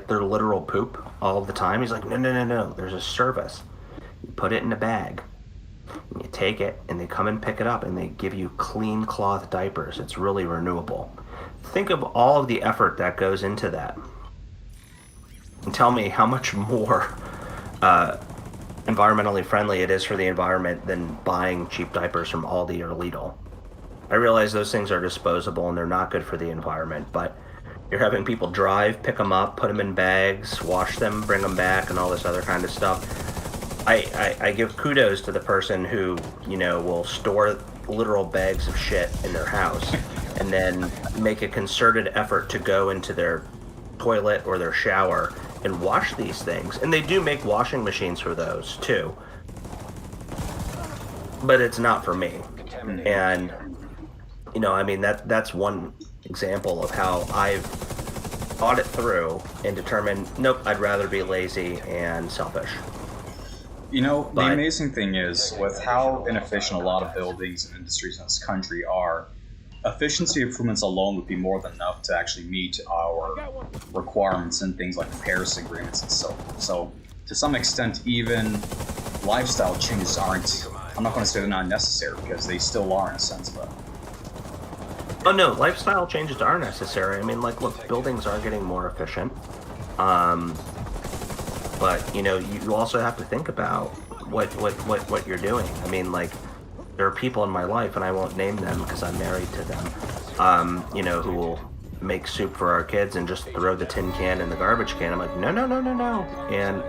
Speaker 1: their literal poop all the time? He's like, no, there's a service. You put it in a bag, and you take it, and they come and pick it up, and they give you clean cloth diapers. It's really renewable. Think of all of the effort that goes into that, and tell me how much more environmentally friendly it is for the environment than buying cheap diapers from Aldi or Lidl. I realize those things are disposable and they're not good for the environment, but you're having people drive, pick them up, put them in bags, wash them, bring them back, and all this other kind of stuff. I give kudos to the person who, will store literal bags of shit in their house and then make a concerted effort to go into their toilet or their shower and wash these things. And they do make washing machines for those too. But it's not for me. And that's one example of how I've thought it through and determined, nope, I'd rather be lazy and selfish.
Speaker 2: The amazing thing is, with how inefficient a lot of buildings and industries in this country are, efficiency improvements alone would be more than enough to actually meet our requirements in things like Paris agreements and so forth. So, to some extent, even lifestyle changes aren't, I'm not going to say they're not necessary, because they still are in a sense, but...
Speaker 1: Oh no, lifestyle changes are necessary. Look, buildings are getting more efficient. But, you also have to think about what you're doing. There are people in my life, and I won't name them because I'm married to them, who will make soup for our kids and just throw the tin can in the garbage can. I'm like, no. And,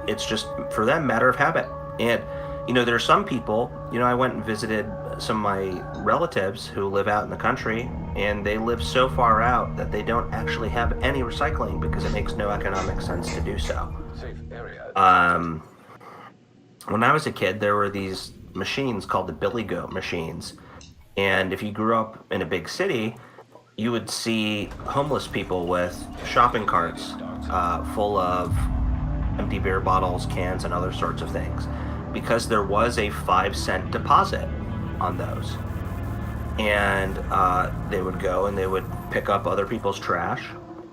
Speaker 1: it's just, for them, matter of habit. And, there are some people, I went and visited some of my relatives who live out in the country, and they live so far out that they don't actually have any recycling because it makes no economic sense to do so.
Speaker 3: Safe area.
Speaker 1: When I was a kid, there were these machines called the Billy Goat machines. And if you grew up in a big city, you would see homeless people with shopping carts full of empty beer bottles, cans, and other sorts of things, because there was a 5-cent deposit on those. And they would go and they would pick up other people's trash,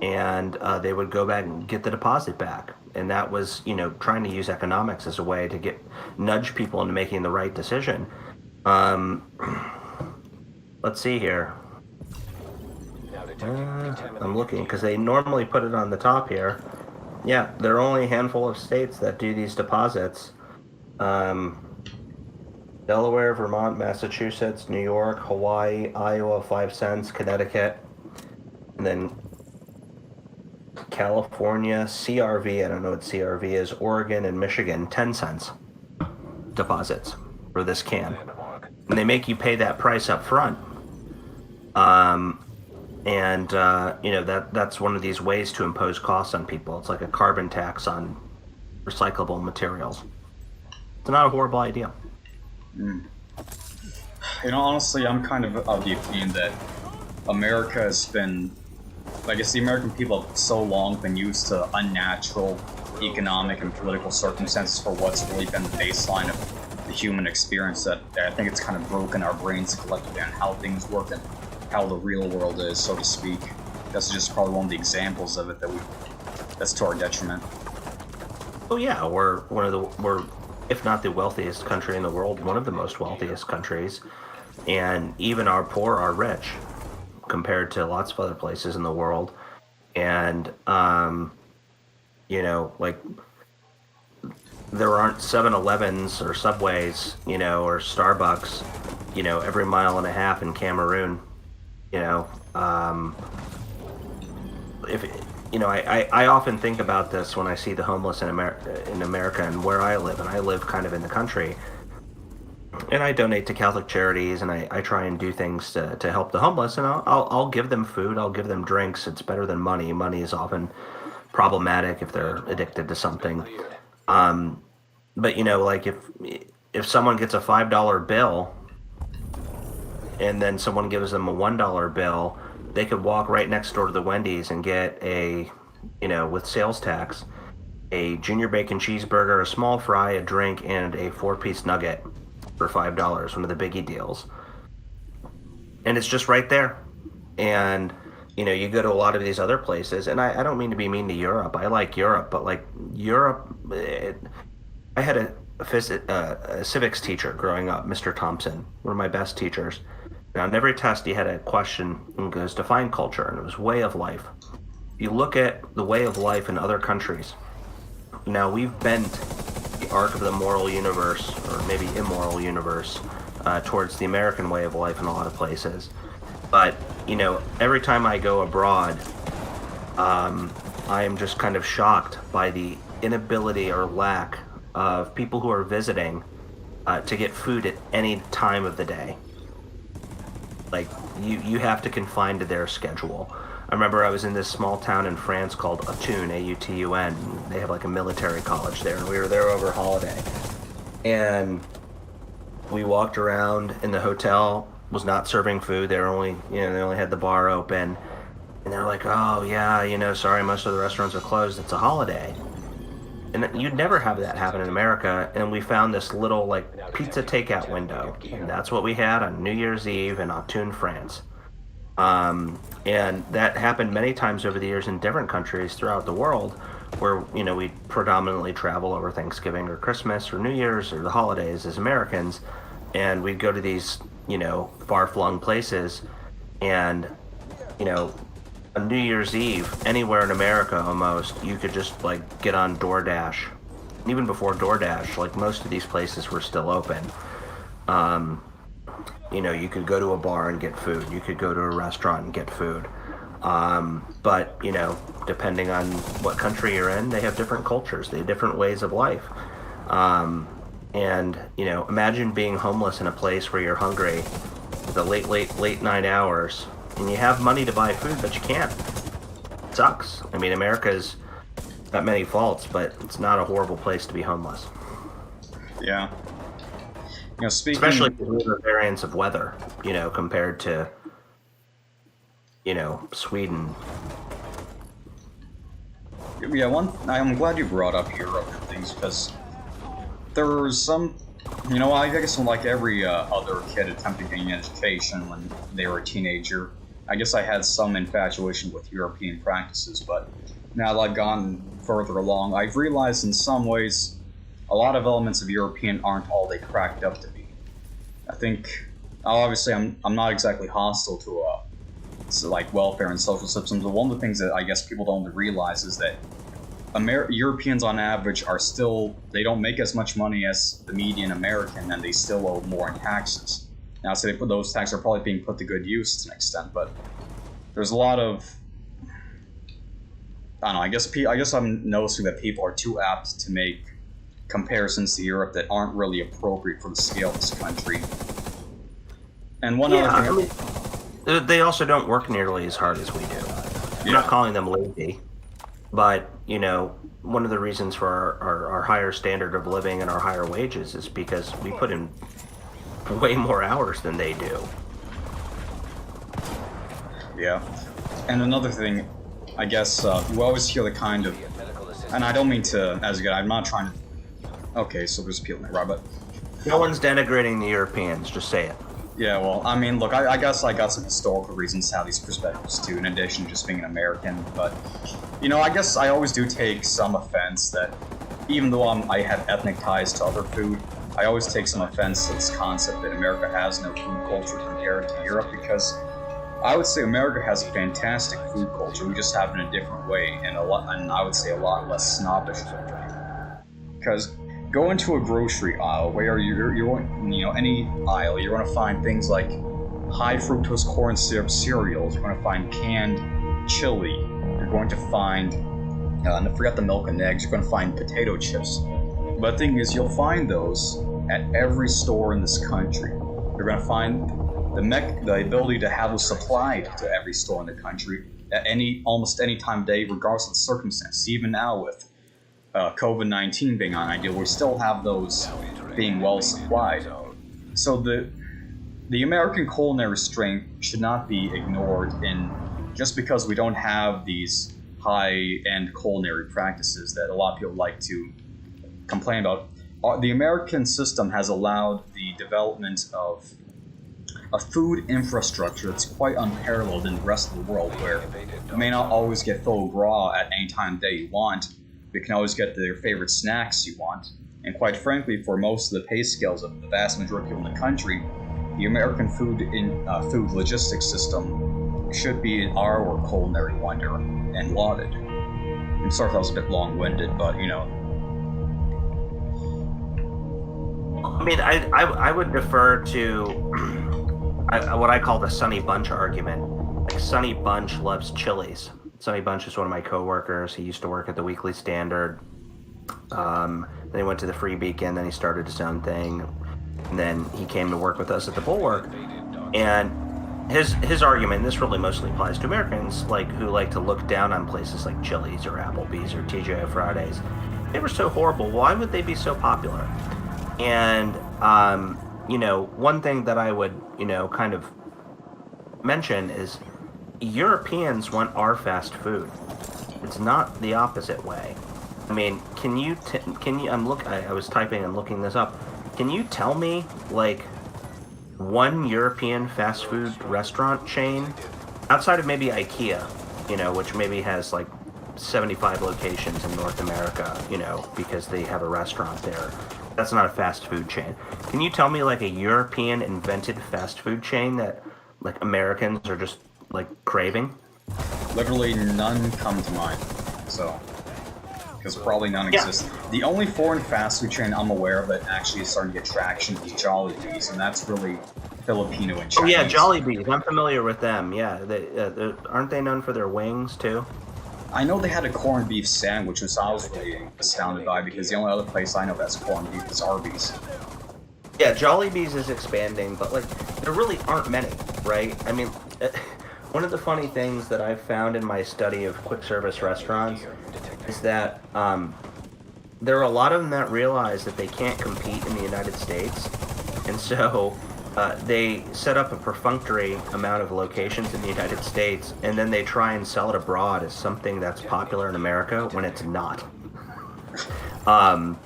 Speaker 1: and they would go back and get the deposit back. And that was, trying to use economics as a way to nudge people into making the right decision. Let's see here.
Speaker 3: Now detecting
Speaker 1: I'm looking because they normally put it on the top here. Yeah, there are only a handful of states that do these deposits. Delaware, Vermont, Massachusetts, New York, Hawaii, Iowa, 5 cents, Connecticut, and then California, CRV, I don't know what CRV is, Oregon, and Michigan, 10 cents deposits for this can.
Speaker 3: landmark.
Speaker 1: And they make you pay that price up front. That's one of these ways to impose costs on people. It's like a carbon tax on recyclable materials. It's not a horrible idea.
Speaker 2: Honestly, I'm kind of the opinion that America has been, I guess the American people have so long been used to unnatural economic and political circumstances for what's really been the baseline of the human experience, that I think it's kind of broken our brains collectively on how things work and how the real world is, so to speak. That's just probably one of the examples of it that's to our detriment.
Speaker 1: Oh yeah, we're if not the wealthiest country in the world, one of the most wealthiest countries, and even our poor are rich compared to lots of other places in the world. And there aren't 7-Elevens or Subways, or Starbucks, every mile and a half in Cameroon. I often think about this when I see the homeless in America and where I live, and I live kind of in the country. And I donate to Catholic charities, and I try and do things to help the homeless, and I'll give them food, I'll give them drinks. It's better than money. Money is often problematic if they're addicted to something. But if someone gets a $5 bill, and then someone gives them a $1 bill, they could walk right next door to the Wendy's and get with sales tax, a junior bacon cheeseburger, a small fry, a drink, and a 4-piece nugget for $5, one of the biggie deals. And it's just right there. And, you go to a lot of these other places, and I don't mean to be mean to Europe. I like Europe, but Europe, I had a civics teacher growing up, Mr. Thompson, one of my best teachers. Now, on every test, he had a question and goes, define culture, and it was way of life. You look at the way of life in other countries. Now, we've bent the arc of the moral universe, or maybe immoral universe, towards the American way of life in a lot of places. But, every time I go abroad, I am just kind of shocked by the inability or lack of people who are visiting to get food at any time of the day. You have to confine to their schedule. I remember I was in this small town in France called Autun, A-U-T-U-N. They have a military college there, and we were there over holiday. And we walked around, and the hotel was not serving food. They only had the bar open. And they're like, oh yeah, sorry, most of the restaurants are closed. It's a holiday. And you'd never have that happen in America. And we found this little pizza takeout window, and that's what we had on New Year's Eve in Autun, France. And that happened many times over the years in different countries throughout the world, where we predominantly travel over Thanksgiving or Christmas or New Year's or the holidays as Americans, and we'd go to these far-flung places, and on New Year's Eve, anywhere in America almost, you could just get on DoorDash. Even before DoorDash, most of these places were still open. You could go to a bar and get food. You could go to a restaurant and get food. But depending on what country you're in, they have different cultures. They have different ways of life. And, imagine being homeless in a place where you're hungry at the late night hours, and you have money to buy food, but you can't. It sucks. I mean, America's got many faults, but it's not a horrible place to be homeless.
Speaker 2: Yeah. Speaking...
Speaker 1: Especially with the variance of weather, compared to, Sweden.
Speaker 2: Yeah, I'm glad you brought up Europe and things, because there's some, I guess like every other kid attempting to gain education when they were a teenager, I guess I had some infatuation with European practices, but now that I've gone further along, I've realized in some ways a lot of elements of European aren't all they cracked up to be. I think, obviously, I'm not exactly hostile to like welfare and social systems, but one of the things that I guess people don't realize is that Europeans on average are still, they don't make as much money as the median American, and they still owe more in taxes. Now, so those taxes are probably being put to good use to an extent, but there's a lot of, I don't know, I guess I'm noticing that people are too apt to make comparisons to Europe that aren't really appropriate for the scale of this country. And one other thing...
Speaker 1: they also don't work nearly as hard as we do. I'm not calling them lazy, but, one of the reasons for our higher standard of living and our higher wages is because we put in way more hours than they do.
Speaker 2: Yeah. And another thing, I guess, we always hear the kind of... And I don't mean to, I'm not trying to... Okay, so there's people in there, but...
Speaker 1: No one's denigrating the Europeans, just say it.
Speaker 2: Yeah, well, I mean, look, I guess I got some historical reasons to have these perspectives too, in addition to just being an American, but, I guess I always do take some offense that, even though I have ethnic ties to other food, I always take some offense to this concept that America has no food culture compared to Europe, because I would say America has a fantastic food culture, we just have it in a different way, and I would say a lot less snobbish. Because go into a grocery aisle where you're any aisle, you're going to find things like high fructose corn syrup cereals, you're going to find canned chili, you're going to find, and forget the milk and eggs, you're going to find potato chips. But the thing is, you'll find those at every store in this country. You're going to find the ability to have those supplied to every store in the country at almost any time of day, regardless of the circumstance. Even now with COVID-19 being on ideal, we still have those being well supplied. So the American culinary strength should not be ignored just because we don't have these high-end culinary practices that a lot of people like to complain about. The American system has allowed the development of a food infrastructure that's quite unparalleled in the rest of the world, where you may not always get foie gras at any time of day you want, you can always get your favorite snacks you want. And quite frankly, for most of the pay scales of the vast majority of people in the country, the American food logistics system should be our culinary wonder and lauded. I'm sorry if that was a bit long-winded, but
Speaker 1: I mean, I would defer to what I call the Sonny Bunch argument. Like, Sonny Bunch loves Chili's. Sonny Bunch is one of my coworkers. He used to work at the Weekly Standard. Then he went to the Free Beacon. Then he started his own thing. And then he came to work with us at the Bulwark. And his argument, this really mostly applies to Americans who like to look down on places like Chili's or Applebee's or TGI Fridays. They were so horrible. Why would they be so popular? And one thing that I would kind of mention is, Europeans want our fast food. It's not the opposite way. I mean, I was typing and looking this up. Can you tell me, one European fast food restaurant chain, outside of maybe IKEA, which maybe has 75 locations in North America, because they have a restaurant there. That's not a fast food chain. Can you tell me, a European invented fast food chain that, Americans are just craving?
Speaker 2: Literally none come to mind, so, because probably none exist. The only foreign fast food chain I'm aware of that actually is starting to get traction is Jollibee's, and that's really Filipino and Chinese.
Speaker 1: Oh yeah, Jollibee's. I'm familiar with them. Yeah, aren't they known for their wings too?
Speaker 2: I know they had a corned beef sandwich, which I was really astounded by because the only other place I know that's corned beef is Arby's.
Speaker 1: Yeah, Jollibee's is expanding, but like there really aren't many, right? I mean, one of the funny things that I've found in my study of quick service restaurants is that there are a lot of them that realize that they can't compete in the United States, and so they set up a perfunctory amount of locations in the United States, and then they try and sell it abroad as something that's popular in America when it's not. An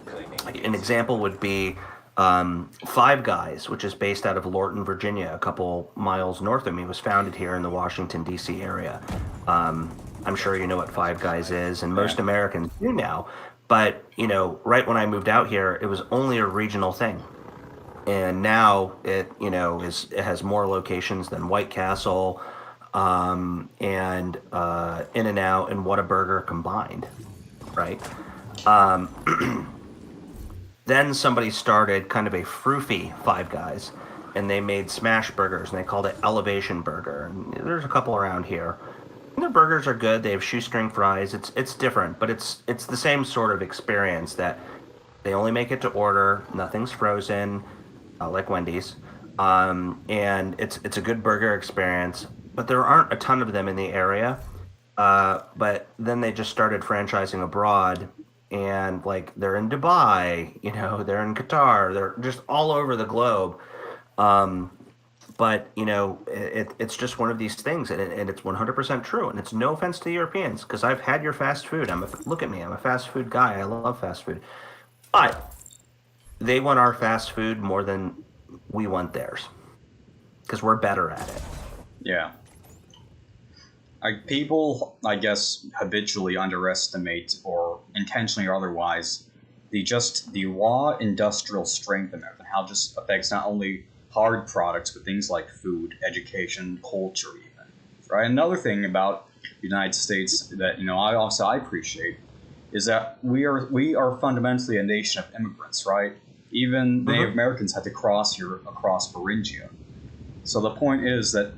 Speaker 1: example would be Five Guys, which is based out of Lorton, Virginia, a couple miles north of me, was founded here in the Washington, D.C. area. I'm sure you know what Five Guys is, and most Americans do now. But, you know, right when I moved out here, it was only a regional thing. And now it, you know, it has more locations than White Castle and In-N-Out and Whataburger combined, right? Then somebody started kind of a froofy Five Guys, and they made smash burgers, and they called it Elevation Burger. And there's a couple around here. And their burgers are good. They have shoestring fries. It's different, but it's the same sort of experience that they only make it to order. Nothing's frozen, like Wendy's, and it's a good burger experience. But there aren't a ton of them in the area. But then they just started franchising abroad. And like they're in Dubai, you know, they're in Qatar, they're just all over the globe. But you know, it's just one of these things, and it's 100% true. And it's no offense to the Europeans, because I've had your fast food. Look at me, I'm a fast food guy. I love fast food, but they want our fast food more than we want theirs, because we're better at it.
Speaker 2: Yeah. People, I guess, habitually underestimate, or intentionally or otherwise, the raw industrial strength of it, and how it just affects not only hard products, but things like food, education, culture, even. Right. Another thing about the United States that I appreciate is that we are fundamentally a nation of immigrants, right? Even Native Americans had to cross here across Beringia. So the point is that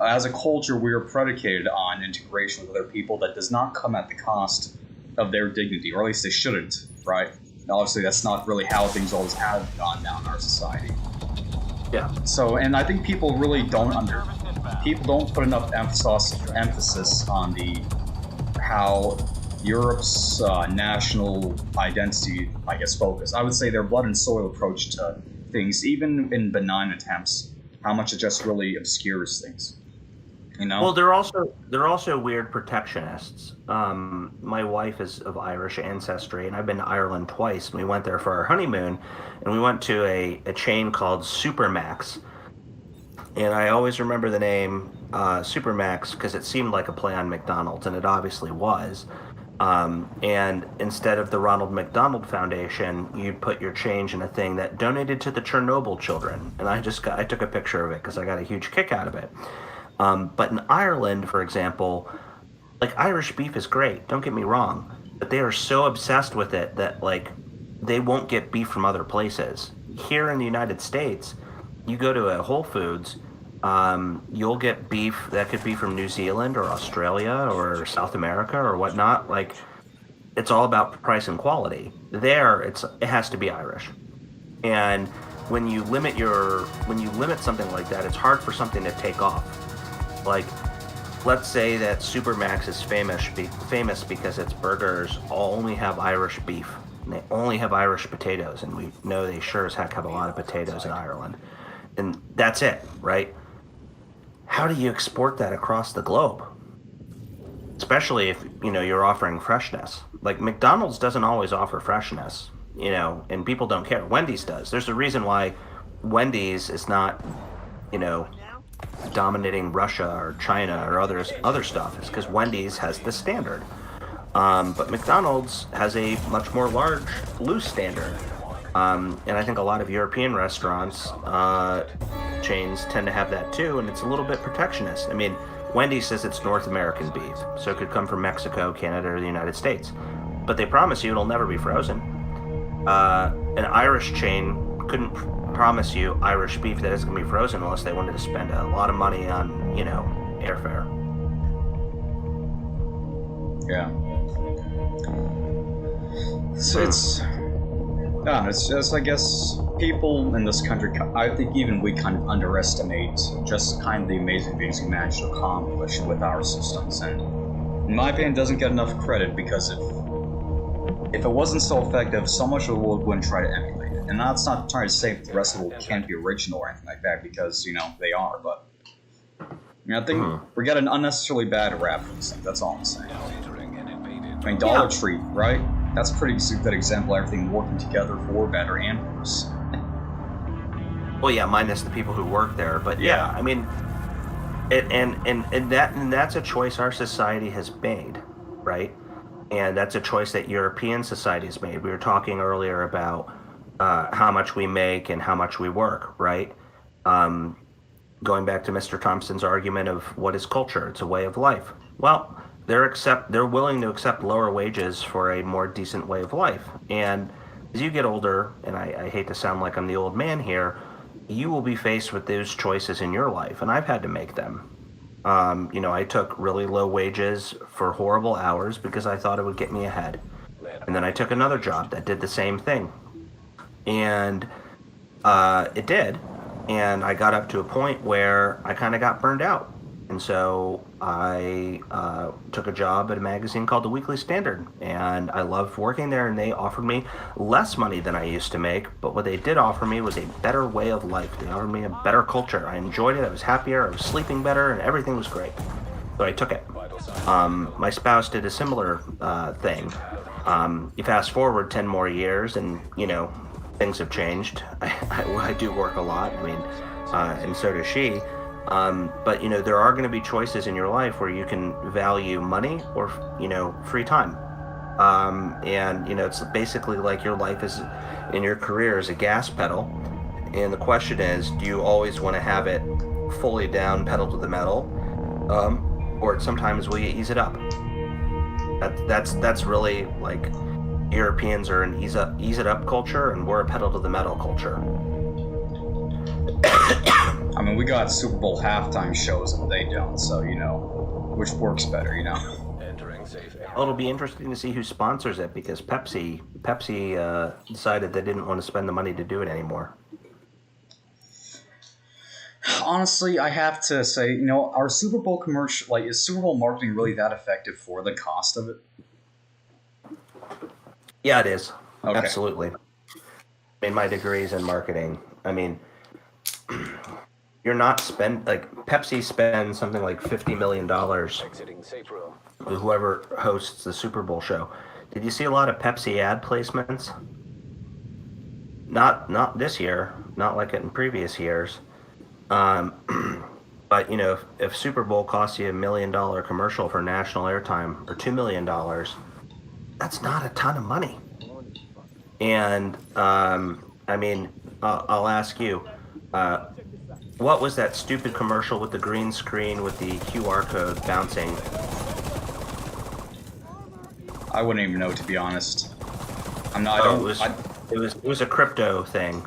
Speaker 2: as a culture, we are predicated on integration with other people that does not come at the cost of their dignity, or at least they shouldn't, right? And obviously, that's not really how things always have gone down in our society.
Speaker 1: Yeah.
Speaker 2: So, and I think people really don't put enough emphasis on how Europe's national identity, I guess, focus. I would say their blood and soil approach to things, even in benign attempts, how much it just really obscures things. You know?
Speaker 1: Well, they're also weird protectionists. My wife is of Irish ancestry, and I've been to Ireland twice. We went there for our honeymoon, and we went to a chain called Supermax. And I always remember the name Supermax because it seemed like a play on McDonald's, and it obviously was. And instead of the Ronald McDonald Foundation, you'd put your change in a thing that donated to the Chernobyl children. And I took a picture of it because I got a huge kick out of it. But in Ireland, for example, like Irish beef is great, don't get me wrong, but they are so obsessed with it that like they won't get beef from other places. Here in the United States, you go to a Whole Foods, you'll get beef that could be from New Zealand or Australia or South America or whatnot. Like it's all about price and quality. There, it has to be Irish. And when you limit something like that, it's hard for something to take off. Like, let's say that Supermax is famous because its burgers only have Irish beef, and they only have Irish potatoes, and we know they sure as heck have a lot of potatoes in Ireland. And that's it, right? How do you export that across the globe? Especially if, you're offering freshness. Like, McDonald's doesn't always offer freshness, and people don't care. Wendy's does. There's a reason why Wendy's is not, dominating Russia or China or other stuff. It's because Wendy's has the standard. But McDonald's has a much more loose standard. And I think a lot of European restaurants, chains tend to have that too, and it's a little bit protectionist. I mean, Wendy's says it's North American beef, so it could come from Mexico, Canada, or the United States. But they promise you it'll never be frozen. An Irish chain couldn't promise you Irish beef that is going to be frozen unless they wanted to spend a lot of money on, airfare.
Speaker 2: Yeah. So it's just, I guess, people in this country, I think even we kind of underestimate just kind of the amazing things we managed to accomplish with our systems, and in my opinion, it doesn't get enough credit because if it wasn't so effective, so much of the world wouldn't try to emulate it. And that's not trying to say that the rest of the world can't be original or anything like that, because, they are, but I think we're getting an unnecessarily bad rap for this thing, that's all I'm saying. I mean, Dollar Tree, right? That's a pretty good example of everything working together for better and worse.
Speaker 1: Well, yeah, minus the people who work there, but yeah, I mean, and that's a choice our society has made, right? And that's a choice that European society has made. We were talking earlier about how much we make and how much we work, right? Going back to Mr. Thompson's argument of what is culture, it's a way of life. Well, they're willing to accept lower wages for a more decent way of life. And as you get older, and I hate to sound like I'm the old man here, you will be faced with those choices in your life, and I've had to make them. I took really low wages for horrible hours because I thought it would get me ahead. And then I took another job that did the same thing. And it did. And I got up to a point where I kind of got burned out. And so I took a job at a magazine called The Weekly Standard. And I loved working there, and they offered me less money than I used to make. But what they did offer me was a better way of life. They offered me a better culture. I enjoyed it. I was happier. I was sleeping better, and everything was great. So I took it. My spouse did a similar thing. You fast forward 10 more years, and, things have changed. I do work a lot. I mean, and so does she. But there are going to be choices in your life where you can value money or free time, and it's basically like your life is in your career is a gas pedal, and the question is, do you always want to have it fully down, pedal to the metal, or sometimes will you ease it up? That's really like Europeans are an ease it up culture, and we're a pedal to the metal culture.
Speaker 2: I mean, we got Super Bowl halftime shows and they don't, so, which works better,
Speaker 1: Well, it'll be interesting to see who sponsors it, because Pepsi decided they didn't want to spend the money to do it anymore.
Speaker 2: Honestly, I have to say, our Super Bowl commercial, is Super Bowl marketing really that effective for the cost of it?
Speaker 1: Yeah, it is.
Speaker 2: Okay.
Speaker 1: Absolutely. I mean, my degree is in marketing. I mean, you're not Pepsi spends something like $50 million with whoever hosts the Super Bowl show. Did you see a lot of Pepsi ad placements? Not this year, not like it in previous years. But if Super Bowl costs you $1 million commercial for national airtime, or $2 million, that's not a ton of money. And I mean, I'll ask you. What was that stupid commercial with the green screen with the QR code bouncing?
Speaker 2: I wouldn't even know, to be honest.
Speaker 1: It was a crypto thing,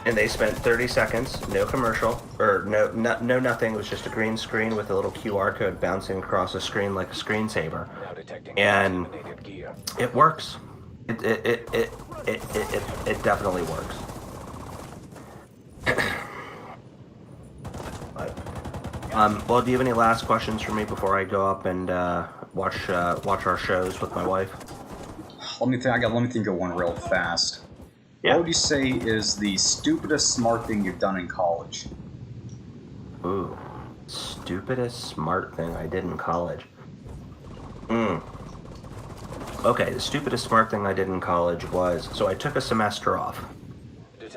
Speaker 1: and they spent 30 seconds, no commercial, or no nothing. It was just a green screen with a little QR code bouncing across the screen like a screensaver, and it works. It definitely works. Well, do you have any last questions for me before I go up and watch our shows with my wife?
Speaker 2: Let me think of one real fast.
Speaker 1: Yeah.
Speaker 2: What would you say is the stupidest smart thing you've done in college?
Speaker 1: Ooh, stupidest smart thing I did in college. Okay, the stupidest smart thing I did in college was, so I took a semester off,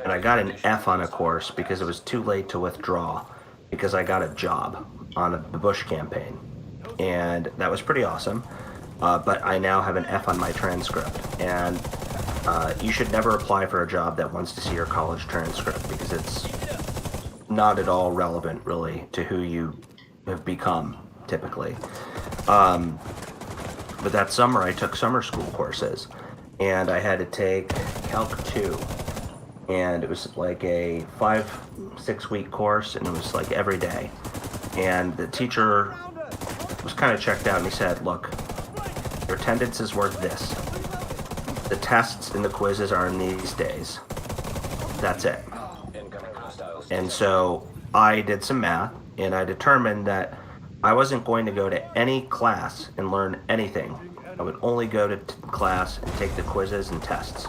Speaker 1: and I got an F on a course because it was too late to withdraw, because I got a job on the Bush campaign, and that was pretty awesome. But I now have an F on my transcript, and you should never apply for a job that wants to see your college transcript, because it's not at all relevant, really, to who you have become, typically. But that summer, I took summer school courses, and I had to take Calc 2, and it was like a 5-6 week course, and it was like every day. And the teacher was kind of checked out, and he said, look, your attendance is worth this. The tests and the quizzes are in these days. That's it.
Speaker 3: Incoming hostiles.
Speaker 1: And so I did some math, and I determined that I wasn't going to go to any class and learn anything. I would only go to class and take the quizzes and tests.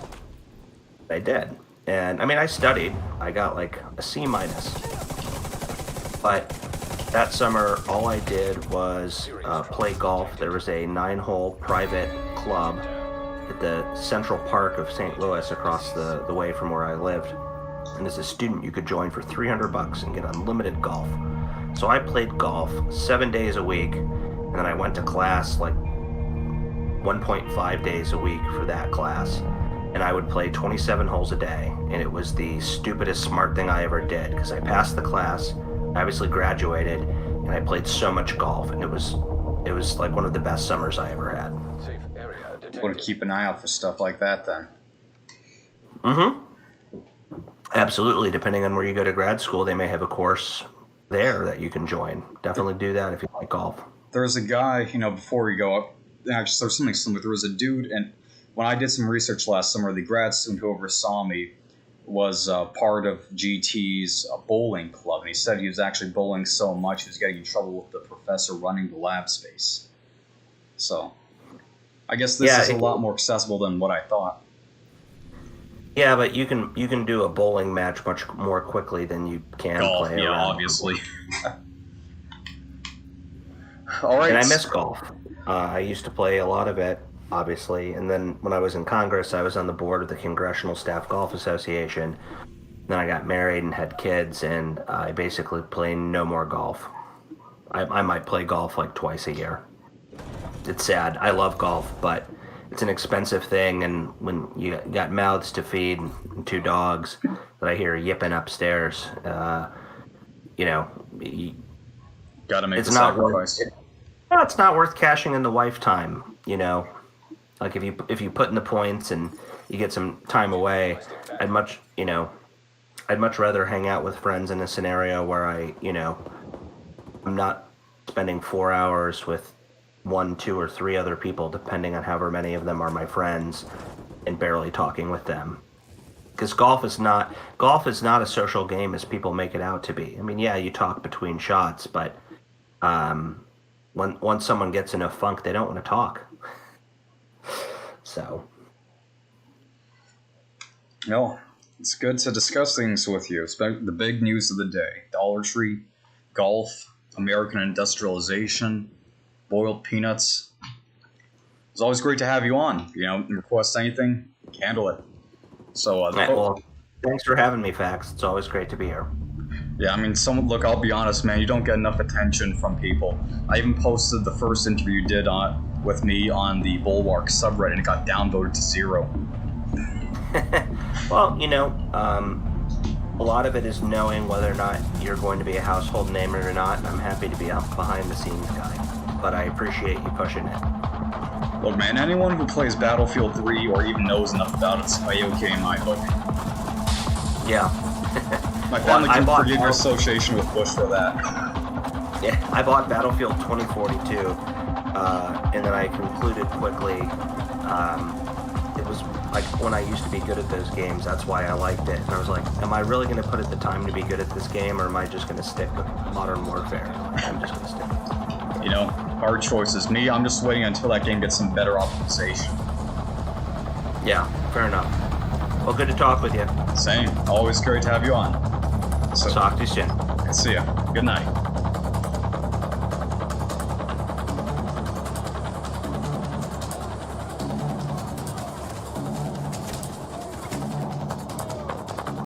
Speaker 1: I did. And I mean, I studied. I got like a C minus. But that summer, all I did was play golf. There was a 9-hole private club at the Central Park of St. Louis across the way from where I lived. And as a student, you could join for $300 and get unlimited golf. So I played golf 7 days a week, and then I went to class like 1.5 days a week for that class. And I would play 27 holes a day, and it was the stupidest smart thing I ever did, because I passed the class, I obviously graduated, and I played so much golf, and it was like one of the best summers I ever had.
Speaker 3: Safe area detected.
Speaker 2: Want to keep an eye out for stuff like that then.
Speaker 1: Mm-hmm. Absolutely. Depending on where you go to grad school, they may have a course there that you can join. Definitely do that if you like golf.
Speaker 2: There's a guy, before we go up, actually there's something similar. There was a dude, and when I did some research last summer, the grad student who oversaw me was part of GT's bowling club, and he said he was actually bowling so much he was getting in trouble with the professor running the lab space. So, I guess this is a lot more accessible than what I thought.
Speaker 1: Yeah, but you can do a bowling match much more quickly than you can
Speaker 2: Golf,
Speaker 1: play
Speaker 2: yeah,
Speaker 1: around.
Speaker 2: obviously. All right.
Speaker 1: And I miss golf. I used to play a lot of it, obviously. And then when I was in Congress, I was on the board of the Congressional Staff Golf Association. Then I got married and had kids, and I basically play no more golf. I might play golf like twice a year. It's sad. I love golf, but it's an expensive thing, and when you got mouths to feed and 2 dogs that I hear yipping upstairs,
Speaker 2: Gotta make
Speaker 1: it's
Speaker 2: the
Speaker 1: not
Speaker 2: sacrifice.
Speaker 1: it's not worth cashing in the wife time, Like if you put in the points and you get some time away, I'd much rather hang out with friends in a scenario where I'm not spending 4 hours with 1, 2, or 3 other people, depending on however many of them are my friends, and barely talking with them. Because golf is not a social game as people make it out to be. I mean, yeah, you talk between shots, but once someone gets in a funk, they don't want to talk. So,
Speaker 2: No, it's good to discuss things with you. It's the big news of the day: Dollar Tree, golf, American industrialization, boiled peanuts. It's always great to have you on. Request anything, handle it. So,
Speaker 1: well, thanks for having me, Fax. It's always great to be here.
Speaker 2: yeah, I mean, look, I'll be honest, man, you don't get enough attention from people. I even posted the first interview you did with me on the Bulwark subreddit, and it got downvoted to 0.
Speaker 1: Well, a lot of it is knowing whether or not you're going to be a household name or not, and I'm happy to be a behind-the-scenes guy. But I appreciate you pushing it.
Speaker 2: Look, man, anyone who plays Battlefield 3 or even knows enough about it's A-OK in my book.
Speaker 1: Yeah.
Speaker 2: My family
Speaker 1: Well,
Speaker 2: can forgive your association with Bush for that.
Speaker 1: Yeah, I bought Battlefield 2042, and then I concluded quickly. It was like when I used to be good at those games, that's why I liked it. And I was like, am I really going to put in the time to be good at this game, or am I just going to stick with Modern Warfare? I'm just going to stick with it.
Speaker 2: Hard choices. Me, I'm just waiting until that game gets some better optimization.
Speaker 1: Yeah, fair enough. Well, good to talk with you.
Speaker 2: Same. Always great to have you on. So,
Speaker 1: Talk to you soon.
Speaker 2: see ya. Good night.